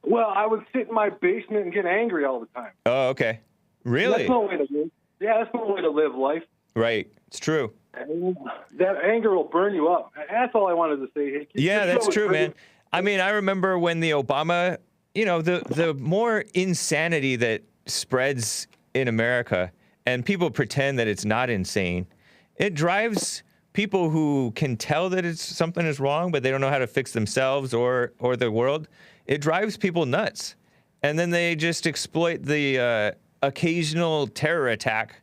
Well, I would sit in my basement and get angry all the time.
Oh, okay. Really?
That's no way to live. Yeah, that's no way to live life.
Right. It's true.
And that anger will burn you up. That's all I wanted to say. Hey,
yeah, that's true, man. I mean, I remember when the Obama, the more insanity that spreads in America, and people pretend that it's not insane, it drives people who can tell that something is wrong, but they don't know how to fix themselves or the world. It drives people nuts. And then they just exploit the occasional terror attack,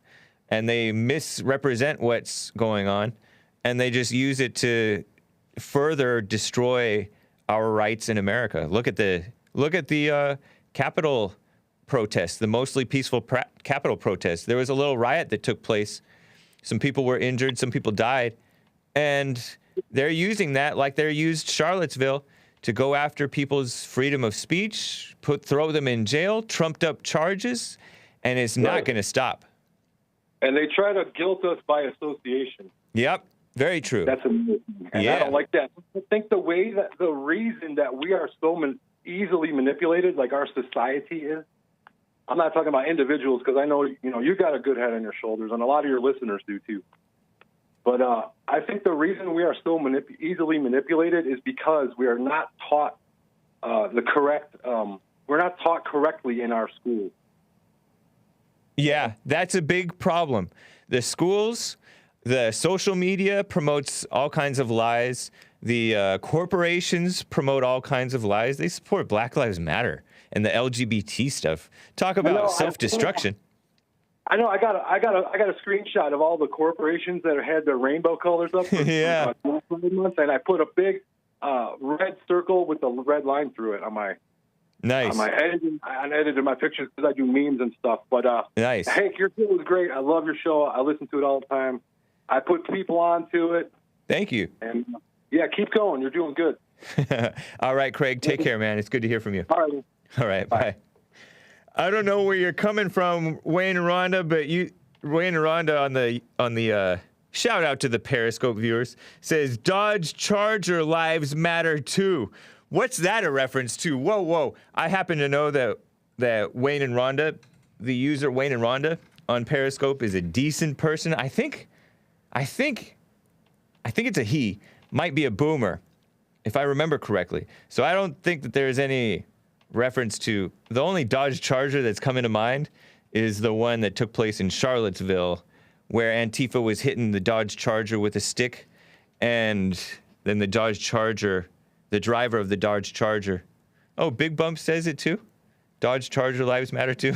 and they misrepresent what's going on. and they just use it to further destroy our rights in America. Look at the Capitol protests, the mostly peaceful Capitol protests. There was a little riot that took place. Some people were injured, some people died, and they're using that like they used Charlottesville to go after people's freedom of speech, throw them in jail, trumped up charges, and it's not going to stop.
And they try to guilt us by association.
Yep, very true.
That's amazing. And I don't like that. I think the reason that we are so easily manipulated, like our society is, I'm not talking about individuals, because I know, you got a good head on your shoulders, and a lot of your listeners do too. But I think the reason we are so easily manipulated is because we are not taught we're not taught correctly in our schools.
Yeah, that's a big problem. The schools, the social media promotes all kinds of lies. The corporations promote all kinds of lies. They support Black Lives Matter and the LGBT stuff. Talk about self-destruction.
I know. I got a screenshot of all the corporations that had their rainbow colors up.
Yeah.
And I put a big red circle with a red line through it on my.
Nice.
On my editing, I edited my pictures because I do memes and stuff. But
nice.
Hake, your show was great. I love your show. I listen to it all the time. I put people onto it.
Thank you.
And yeah, keep going. You're doing good.
All right, Craig. Take care, man. It's good to hear from you.
All
right. Bye. I don't know where you're coming from, Wayne and Rhonda, but Wayne and Rhonda on the shout out to the Periscope viewers says Dodge Charger lives matter too. What's that a reference to? Whoa. I happen to know that Wayne and Rhonda, the user Wayne and Rhonda on Periscope, is a decent person. I think it's a he. Might be a boomer, if I remember correctly. So I don't think that there's any reference to... The only Dodge Charger that's coming to mind is the one that took place in Charlottesville, where Antifa was hitting the Dodge Charger with a stick, and then the Dodge Charger... The driver of the Dodge Charger. Oh, Big Bump says it too? Dodge Charger lives matter too?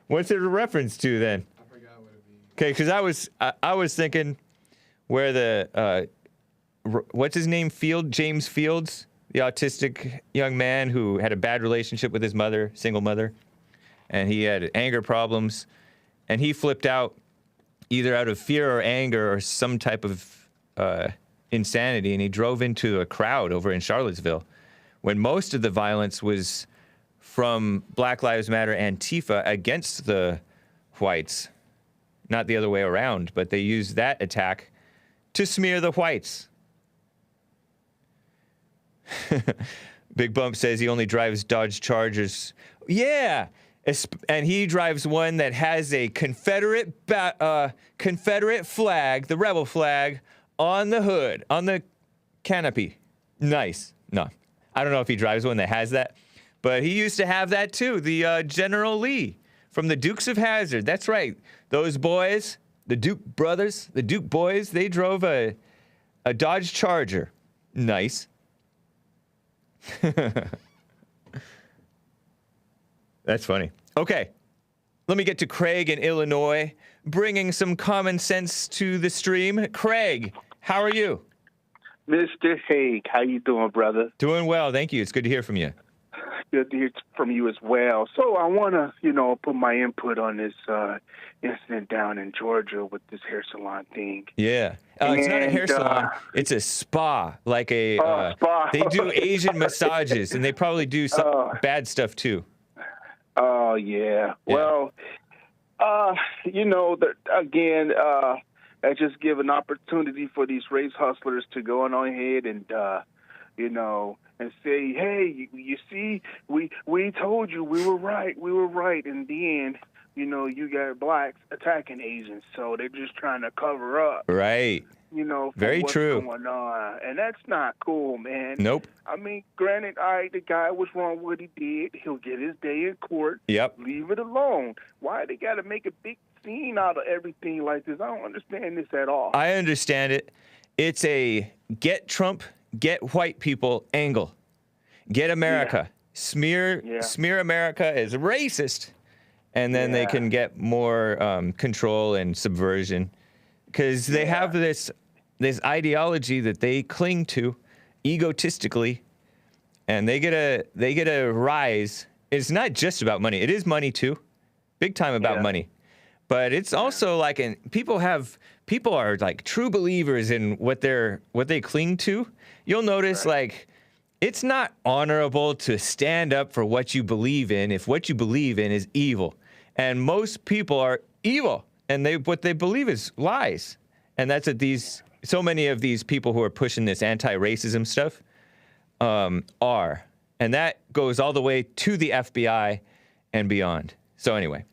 What's it a reference to then?
I forgot what it means.
Okay, because I was thinking where the, what's his name? James Fields, the autistic young man who had a bad relationship with his mother, single mother, and he had anger problems, and he flipped out either out of fear or anger or some type of insanity, and he drove into a crowd over in Charlottesville when most of the violence was from Black Lives Matter Antifa against the whites, not the other way around, but they used that attack to smear the whites. Big Bump says he only drives Dodge Chargers. Yeah, and he drives one that has a Confederate flag, the rebel flag, on the hood, on the canopy. Nice. No, I don't know if he drives one that has that, but he used to have that too. The General Lee from the Dukes of Hazzard. That's right. Those boys, the Duke brothers, the Duke boys, they drove a Dodge Charger. Nice. That's funny. Okay. Let me get to Craig in Illinois, bringing some common sense to the stream. Craig, how are you?
Mr. Hake, how you doing, brother?
Doing well, thank you. It's good to hear from you.
Good to hear from you as well. So I want to, put my input on this incident down in Georgia with this hair salon thing.
Yeah. It's not a hair salon. It's a spa, like a spa. They do Asian massages, and they probably do some bad stuff too.
Oh, yeah. Well, I just give an opportunity for these race hustlers to go on ahead and, and say, hey, you see, we told you we were right. And then, you got blacks attacking Asians. So they're just trying to cover up.
Right.
For
very
what's
true.
Going on. And that's not cool, man.
Nope.
I mean, granted, the guy was wrong what he did. He'll get his day in court.
Yep.
Leave it alone. Why they got to make a big scene out of everything like this? I don't understand this at all.
I understand it. It's a get Trump, get white people angle. Get America. Yeah. Smear America as racist. And then they can get more control and subversion. Because they have this this ideology that they cling to egotistically, and they get a rise. It's not just about money. It is money too, big time about money, but it's also like, people are like true believers in what they cling to. You'll notice like it's not honorable to stand up for what you believe in if what you believe in is evil, and most people are evil, and what they believe is lies, and that's what so many of these people who are pushing this anti-racism stuff are. And that goes all the way to the FBI and beyond. So anyway.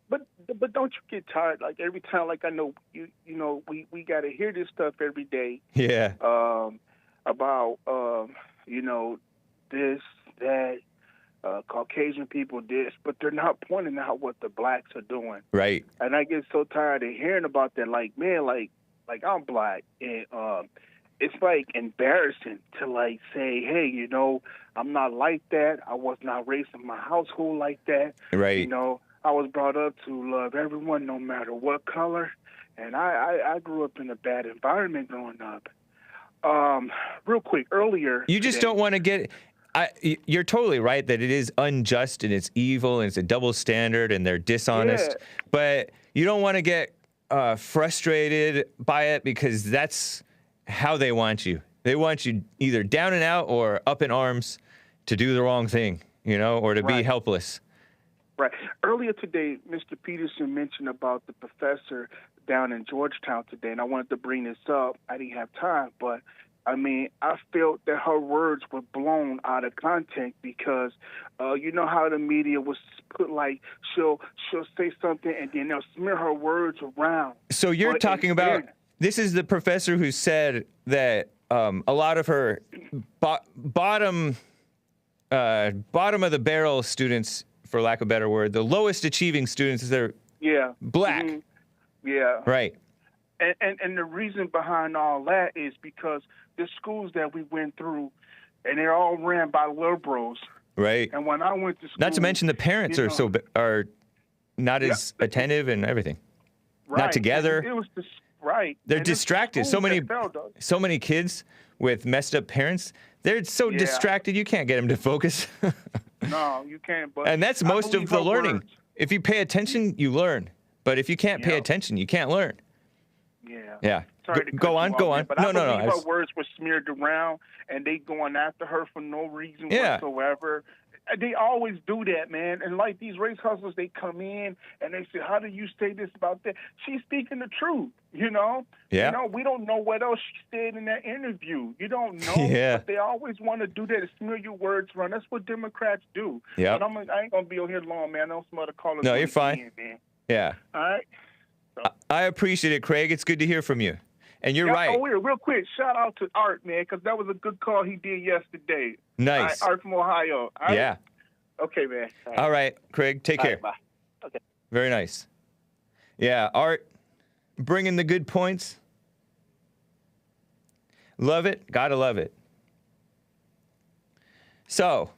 But don't you get tired? Like every time, like I know we got to hear this stuff every day.
Yeah.
About this, that, Caucasian people this, but they're not pointing out what the blacks are doing.
Right.
And I get so tired of hearing about that. Like, man, like I'm black, and it's like embarrassing to like say, hey, I'm not like that. I was not raised in my household like that.
Right.
I was brought up to love everyone no matter what color, and I grew up in a bad environment growing up. Real quick, earlier
you just don't want to get. You're totally right that it is unjust and it's evil and it's a double standard and they're dishonest. Yeah. But you don't want to get frustrated by it, because that's how they want you. They want you either down and out or up in arms to do the wrong thing, or to be helpless.
Right. Earlier today, Mr. Peterson mentioned about the professor down in Georgetown today, and I wanted to bring this up. I didn't have time, but I mean, I felt that her words were blown out of context, because you know how the media was put like she'll say something and then they'll smear her words around.
So you're talking about, this is the professor who said that a lot of her bottom of the barrel students, for lack of a better word, the lowest achieving students, they're black.
Mm-hmm. Yeah.
Right.
And the reason behind all that is because the schools that we went through, and they're all ran by liberals.
Right.
And when I went to school,
not to mention the parents are not as attentive and everything.
Right.
Not together.
It was just right.
They're distracted. So many kids with messed up parents. They're so distracted. You can't get them to focus.
No, you can't. But
and that's most of the learning.
Words.
If you pay attention, you learn. But if you can't pay attention, you can't learn.
Yeah.
Yeah.
Sorry
Go on.
But I believe her words were smeared around, and they going after her for no reason whatsoever. They always do that, man. And like these race hustlers, they come in and they say, how do you say this about that? She's speaking the truth, Yeah. We don't know what else she said in that interview. You don't know.
Yeah.
But they always want to do that, to smear your words around. That's what Democrats do.
Yeah.
I ain't going to be on here long, man. I know some other callers.
No, you're fine.
Man.
Yeah.
All right.
I appreciate it, Craig. It's good to hear from you. And you're right.
Oh, real quick, shout out to Art, man, because that was a good call he did yesterday.
Nice.
Art from Ohio. All right?
Yeah.
Okay, man.
All right, Craig, take care.
Right, bye. Okay.
Very nice. Yeah, Art, bringing the good points. Love it. Gotta love it. So,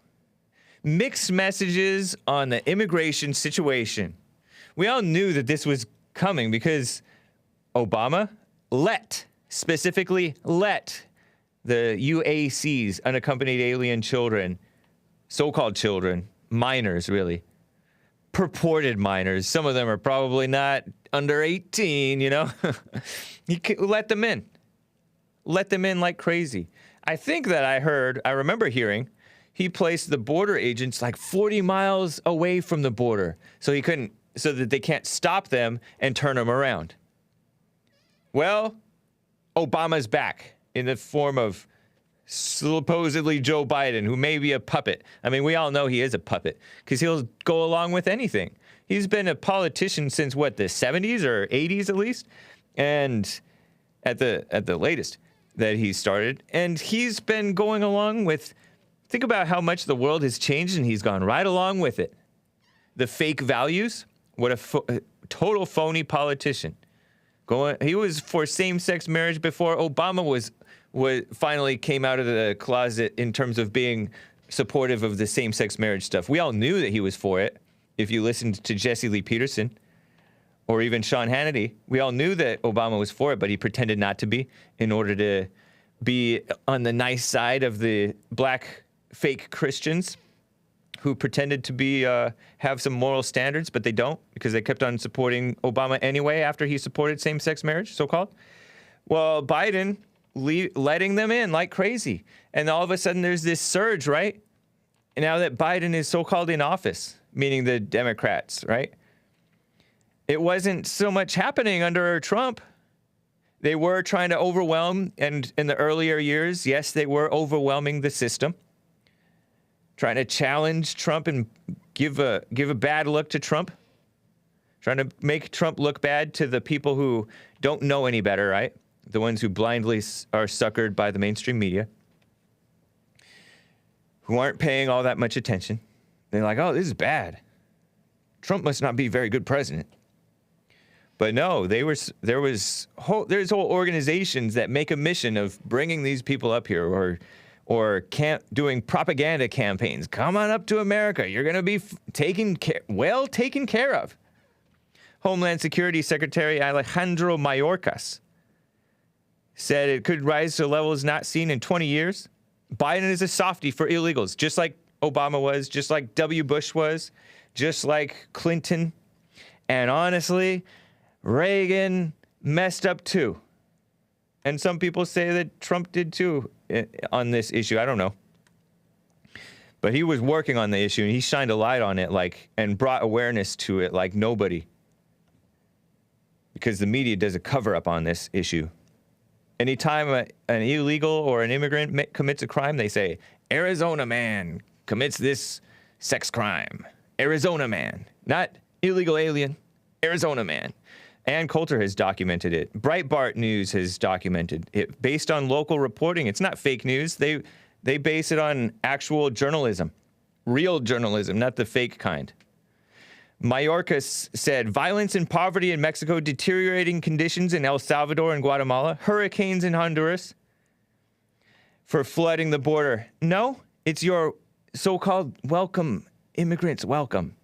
mixed messages on the immigration situation. We all knew that this was coming because Obama specifically let the UACs, unaccompanied alien children, so-called children, minors really, purported minors. Some of them are probably not under 18, He let them in. Let them in like crazy. I think that I remember hearing, he placed the border agents like 40 miles away from the border so that they can't stop them and turn them around. Well, Obama's back in the form of supposedly Joe Biden, who may be a puppet. I mean, we all know he is a puppet because he'll go along with anything. He's been a politician since the 70s or 80s at least, and at the latest that he started. And he's been going along with, think about how much the world has changed, and he's gone right along with it. The fake values, what a total phony politician. He was for same-sex marriage before Obama was finally came out of the closet in terms of being supportive of the same-sex marriage stuff. We all knew that he was for it, if you listened to Jesse Lee Peterson. or even Sean Hannity. We all knew that Obama was for it, but he pretended not to be in order to be on the nice side of the black fake Christians who pretended to be have some moral standards, but they don't, because they kept on supporting Obama anyway after he supported same-sex marriage, so-called. Well, Biden letting them in like crazy. And all of a sudden there's this surge, right? And now that Biden is so-called in office, meaning the Democrats, right? It wasn't so much happening under Trump. They were trying to overwhelm, and in the earlier years, yes, they were overwhelming the system, trying to challenge Trump and give a bad look to Trump, trying to make Trump look bad to the people who don't know any better, right? The ones who blindly are suckered by the mainstream media, who aren't paying all that much attention. They're like, oh, this is bad. Trump must not be a very good president. But no, there's whole organizations that make a mission of bringing these people up here, or doing propaganda campaigns. Come on up to America. You're going to be taken care of. Homeland Security Secretary Alejandro Mayorkas said it could rise to levels not seen in 20 years. Biden is a softie for illegals, just like Obama was, just like W. Bush was, just like Clinton. And honestly, Reagan messed up too. And some people say that Trump did too on this issue. I don't know. But he was working on the issue, and he shined a light on it and brought awareness to it like nobody. Because the media does a cover-up on this issue. Anytime an illegal or an immigrant commits a crime, they say, Arizona man commits this sex crime. Arizona man. Not illegal alien. Arizona man. Ann Coulter has documented it. Breitbart News has documented it based on local reporting. It's not fake news. They base it on actual journalism. Real journalism, not the fake kind. Mayorkas said, violence and poverty in Mexico, deteriorating conditions in El Salvador and Guatemala, hurricanes in Honduras for flooding the border. No, it's your so-called welcome, immigrants welcome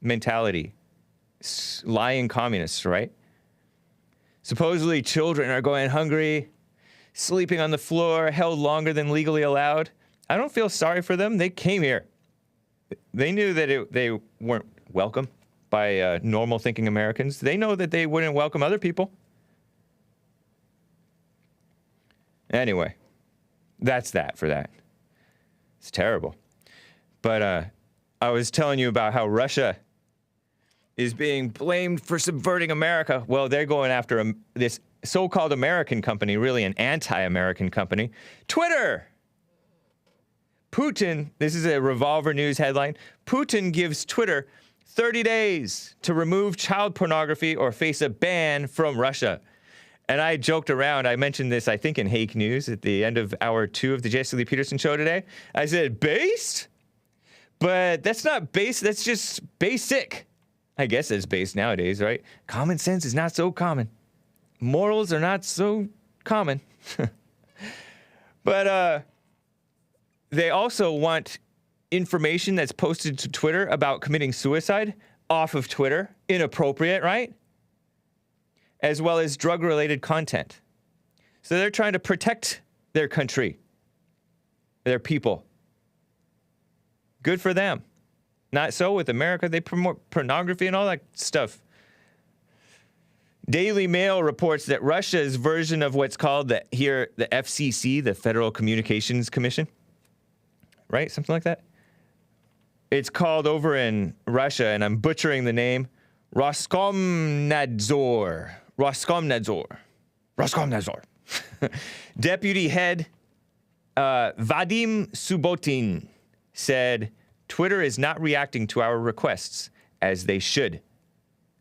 mentality. Lying communists, right? Supposedly children are going hungry, sleeping on the floor, held longer than legally allowed. I don't feel sorry for them. They came here. They knew that they weren't welcome by normal thinking Americans. They know that they wouldn't welcome other people. Anyway, that's that for that. It's terrible. But I was telling you about how Russia is being blamed for subverting America. Well, they're going after this so-called American company, really an anti-American company, Twitter. Putin, this is a Revolver News headline, Putin gives Twitter 30 days to remove child pornography or face a ban from Russia. And I joked around. I mentioned this, I think, in Hake News at the end of hour 2 of the Jesse Lee Peterson show today. I said, based? But that's not based. That's just basic. I guess it's based nowadays, right? Common sense is not so common. Morals are not so common. But they also want information that's posted to Twitter about committing suicide off of Twitter. Inappropriate, right? As well as drug-related content. So they're trying to protect their country, their people. Good for them. Not so with America. They promote pornography and all that stuff. Daily Mail reports that Russia's version of what's called the FCC, the Federal Communications Commission, right? Something like that. It's called over in Russia, and I'm butchering the name, Roskomnadzor. Deputy head Vadim Subotin said, Twitter is not reacting to our requests as they should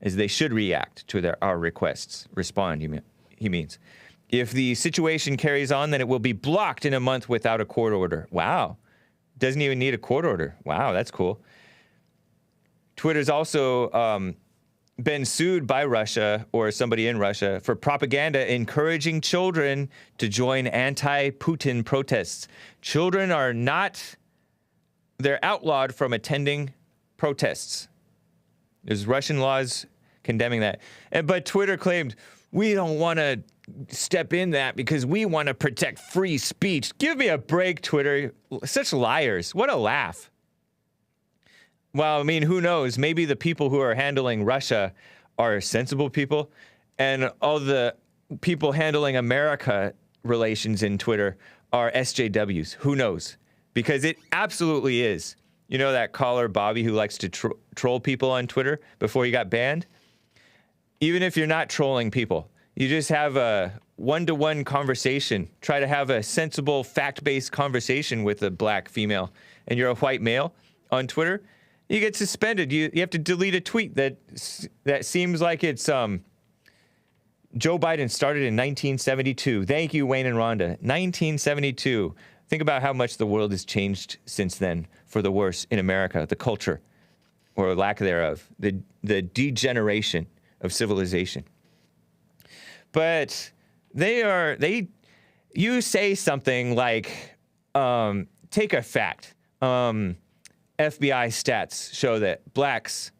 react to our requests. Respond, he means. If the situation carries on, then it will be blocked in a month without a court order. Wow. Doesn't even need a court order. Wow, that's cool. Twitter's also been sued by Russia or somebody in Russia for propaganda encouraging children to join anti-Putin protests. Children are not, they're outlawed from attending protests. There's Russian laws condemning that. But Twitter claimed, we don't want to step in that because we want to protect free speech. Give me a break, Twitter. Such liars. What a laugh. Well, I mean, who knows? Maybe the people who are handling Russia are sensible people, and all the people handling America relations in Twitter are SJWs. Who knows? Because it absolutely is. You know that caller, Bobby, who likes to troll people on Twitter before he got banned? Even if you're not trolling people, you just have a one-to-one conversation. Try to have a sensible, fact-based conversation with a black female, and you're a white male on Twitter, you get suspended. You have to delete a tweet that seems like it's Joe Biden started in 1972. Thank you, Wayne and Rhonda. 1972. Think about how much the world has changed since then for the worse in America, the culture, or lack thereof, the degeneration of civilization. But you say something like, take a fact. FBI stats show that blacks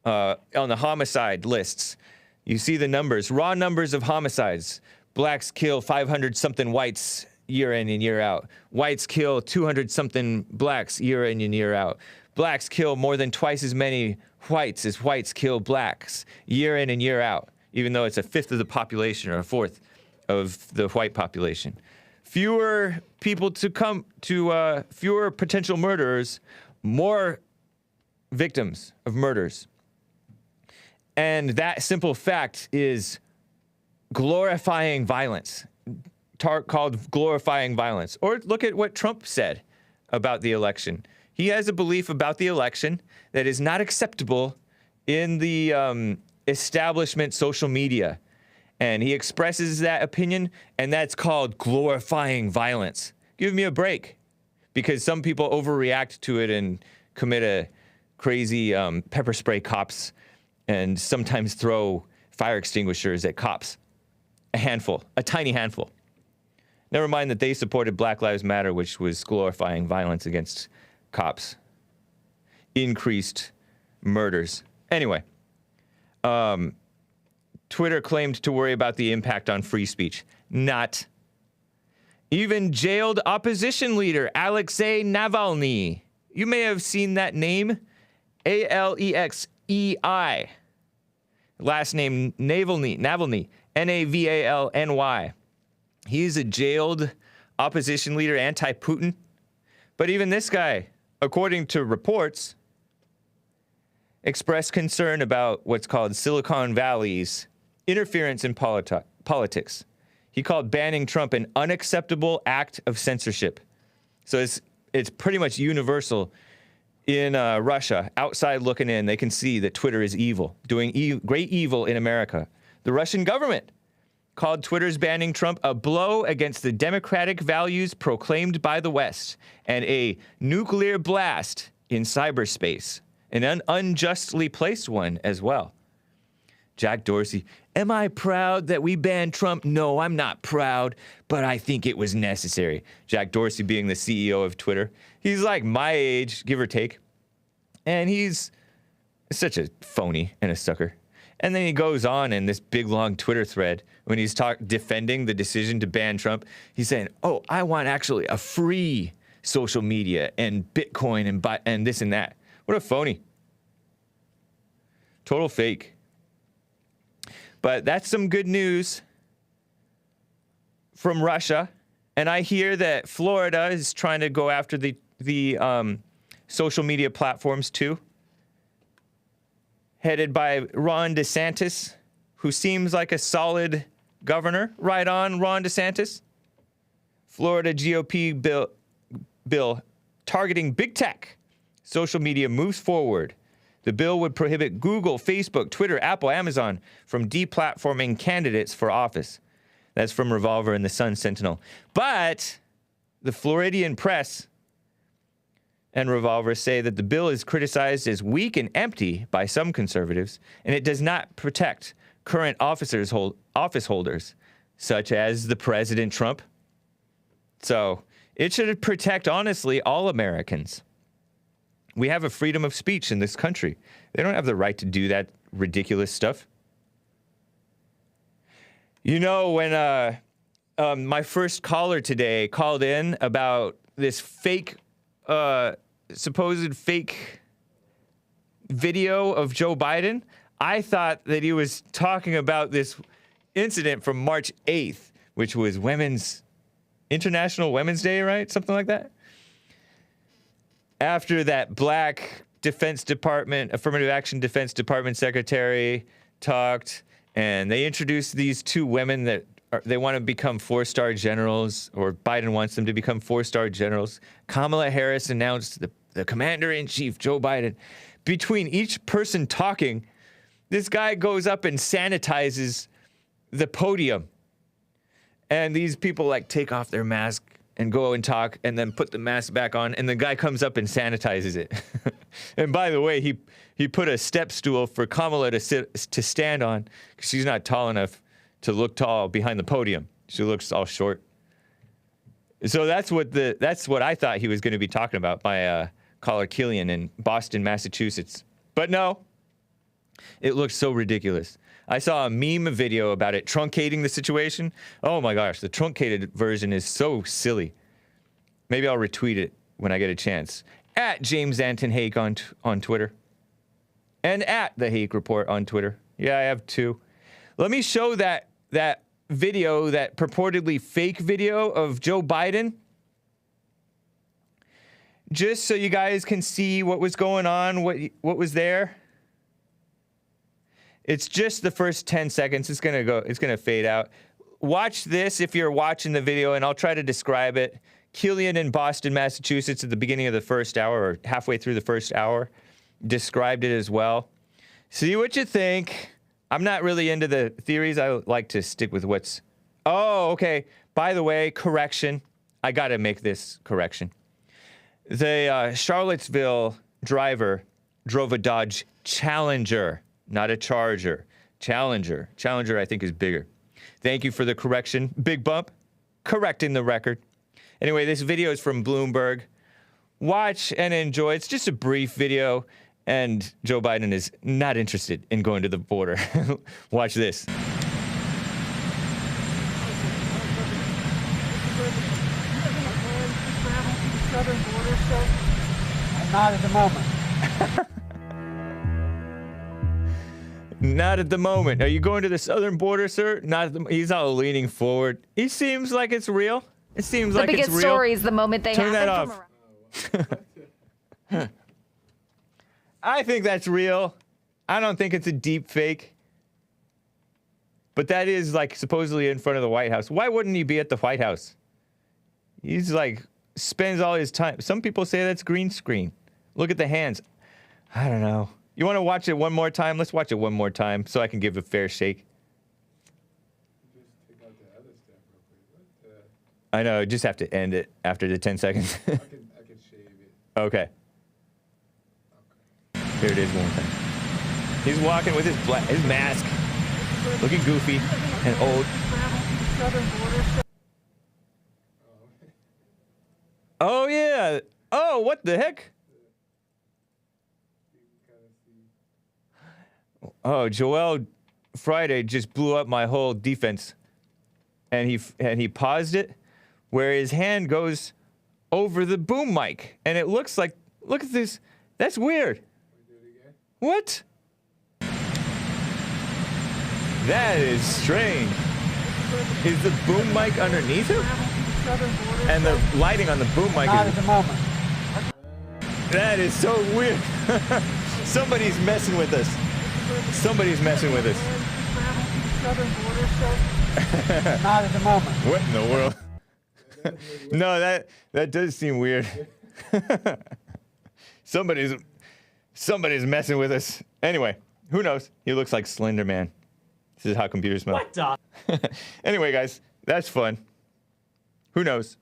on the homicide lists, you see the numbers, raw numbers of homicides. Blacks kill 500-something whites year in and year out. Whites kill 200-something blacks year in and year out. Blacks kill more than twice as many whites as whites kill blacks year in and year out, even though it's a fifth of the population or a fourth of the white population. Fewer people fewer potential murderers, more victims of murders. And that simple fact is glorifying violence, called glorifying violence. Or look at what Trump said about the election. He has a belief about the election that is not acceptable in the establishment social media. And he expresses that opinion, and that's called glorifying violence. Give me a break. Because some people overreact to it and commit a crazy pepper spray cops and sometimes throw fire extinguishers at cops. A tiny handful. Never mind that they supported Black Lives Matter, which was glorifying violence against cops. Increased murders. Anyway, Twitter claimed to worry about the impact on free speech. Not. Even jailed opposition leader Alexei Navalny. You may have seen that name. Alexei. Last name Navalny. Navalny. He's a jailed opposition leader, anti-Putin. But even this guy, according to reports, expressed concern about what's called Silicon Valley's interference in politics. He called banning Trump an unacceptable act of censorship. So it's pretty much universal in Russia. Outside looking in, they can see that Twitter is evil, doing great evil in America. The Russian government called Twitter's banning Trump a blow against the democratic values proclaimed by the West and a nuclear blast in cyberspace, an unjustly placed one as well. Jack Dorsey, am I proud that we banned Trump? No, I'm not proud, but I think it was necessary. Jack Dorsey being the CEO of Twitter. He's like my age, give or take. And he's such a phony and a sucker. And then he goes on in this big, long Twitter thread when he's defending the decision to ban Trump. He's saying, oh, I want actually a free social media and Bitcoin and this and that. What a phony. Total fake. But that's some good news from Russia. And I hear that Florida is trying to go after the social media platforms too. Headed by Ron DeSantis, who seems like a solid governor. Right on, Ron DeSantis. Florida GOP bill targeting big tech. Social media moves forward. The bill would prohibit Google, Facebook, Twitter, Apple, Amazon from deplatforming candidates for office. That's from Revolver and the Sun Sentinel. But the Floridian press and Revolver say that the bill is criticized as weak and empty by some conservatives, and it does not protect current office holders, such as the President Trump. So it should protect, honestly, all Americans. We have a freedom of speech in this country. They don't have the right to do that ridiculous stuff. You know, when my first caller today called in about this fake, supposed fake video of Joe Biden, I thought that he was talking about this incident from March 8th, which was International Women's Day, right? Something like that. After that black Defense Department, Affirmative Action Defense Department secretary talked, and they introduced these two women that they want to become 4-star generals, or Biden wants them to become 4-star generals. Kamala Harris announced the commander-in-chief, Joe Biden. Between each person talking, this guy goes up and sanitizes the podium. And these people like take off their mask and go and talk and then put the mask back on, and the guy comes up and sanitizes it. And by the way, he put a step stool for Kamala to stand on, because she's not tall enough to look tall behind the podium. She looks all short. So that's what I thought he was going to be talking about, my caller Killian in Boston, Massachusetts. But no, it looks so ridiculous. I saw a meme video about it truncating the situation. Oh my gosh, the truncated version is so silly. Maybe I'll retweet it when I get a chance. At James Anton Hake on Twitter. And at the Hake Report on Twitter. Yeah, I have two. Let me show that video, that purportedly fake video of Joe Biden. Just so you guys can see what was going on, what was there. It's just the first 10 seconds. It's gonna fade out. Watch this if you're watching the video, and I'll try to describe it. Killian in Boston, Massachusetts, at the beginning of the first hour, or halfway through the first hour, described it as well. See what you think. I'm not really into the theories. I like to stick with what's... Oh, okay. By the way, correction. I gotta make this correction. The Charlottesville driver drove a Dodge Challenger, not a Charger. Challenger. Challenger, I think, is bigger. Thank you for the correction. Big bump. Correcting the record. Anyway, this video is from Bloomberg. Watch and enjoy. It's just a brief video, and Joe Biden is not interested in going to the border. Watch this.
Southern border, sir? Not at the moment.
Not at the moment. Are you going to the southern border, sir? Not at the... He's all leaning forward. He seems like it's real. It seems like it's real.
The biggest stories the moment they
Turn
happen.
that off. I think that's real. I don't think it's a deep fake. But that is, like, supposedly in front of the White House. Why wouldn't he be at the White House? He's like... spends all his time. Some people say that's green screen. Look at the hands. I don't know. You want to watch it one more time? Let's watch it one more time so I can give a fair shake.
Just take out the other stuff real quick.
I know. Just have to end it after the 10 seconds.
I can shave it.
Okay. Here it is one more time. He's walking with his mask, looking goofy and old. Oh, yeah. Oh, what the heck? Oh, Joel Friday just blew up my whole defense. And he paused it where his hand goes over the boom mic. And it looks like, look at this. That's weird. What? That is strange. Is the boom mic underneath him? And the lighting on the boom mic
Not
is...
at the moment.
That is so weird. Somebody's messing with us. Somebody's messing with us.
Not at the moment.
What in the world? No, that does seem weird. Somebody's messing with us. Anyway, who knows? He looks like Slender Man. This is how computers smell.
What the?
Anyway, guys, that's fun. Who knows?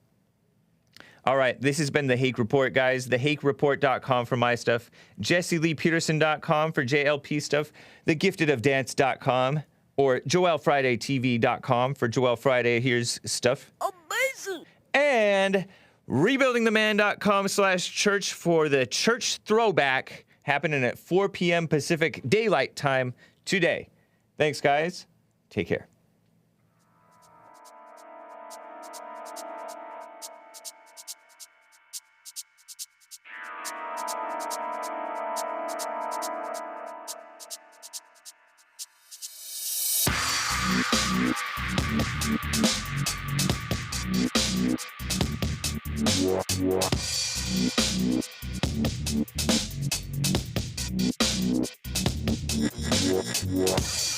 All right, this has been the Hake Report, guys. TheHakeReport.com for my stuff. JesseLeePeterson.com for JLP stuff. TheGiftedOfDance.com or JoelFridayTV.com for Joel Friday Here's Stuff.
Amazing!
And RebuildingTheMan.com/church for the church throwback happening at 4 p.m. Pacific Daylight Time today. Thanks, guys. Take care.
Yeah.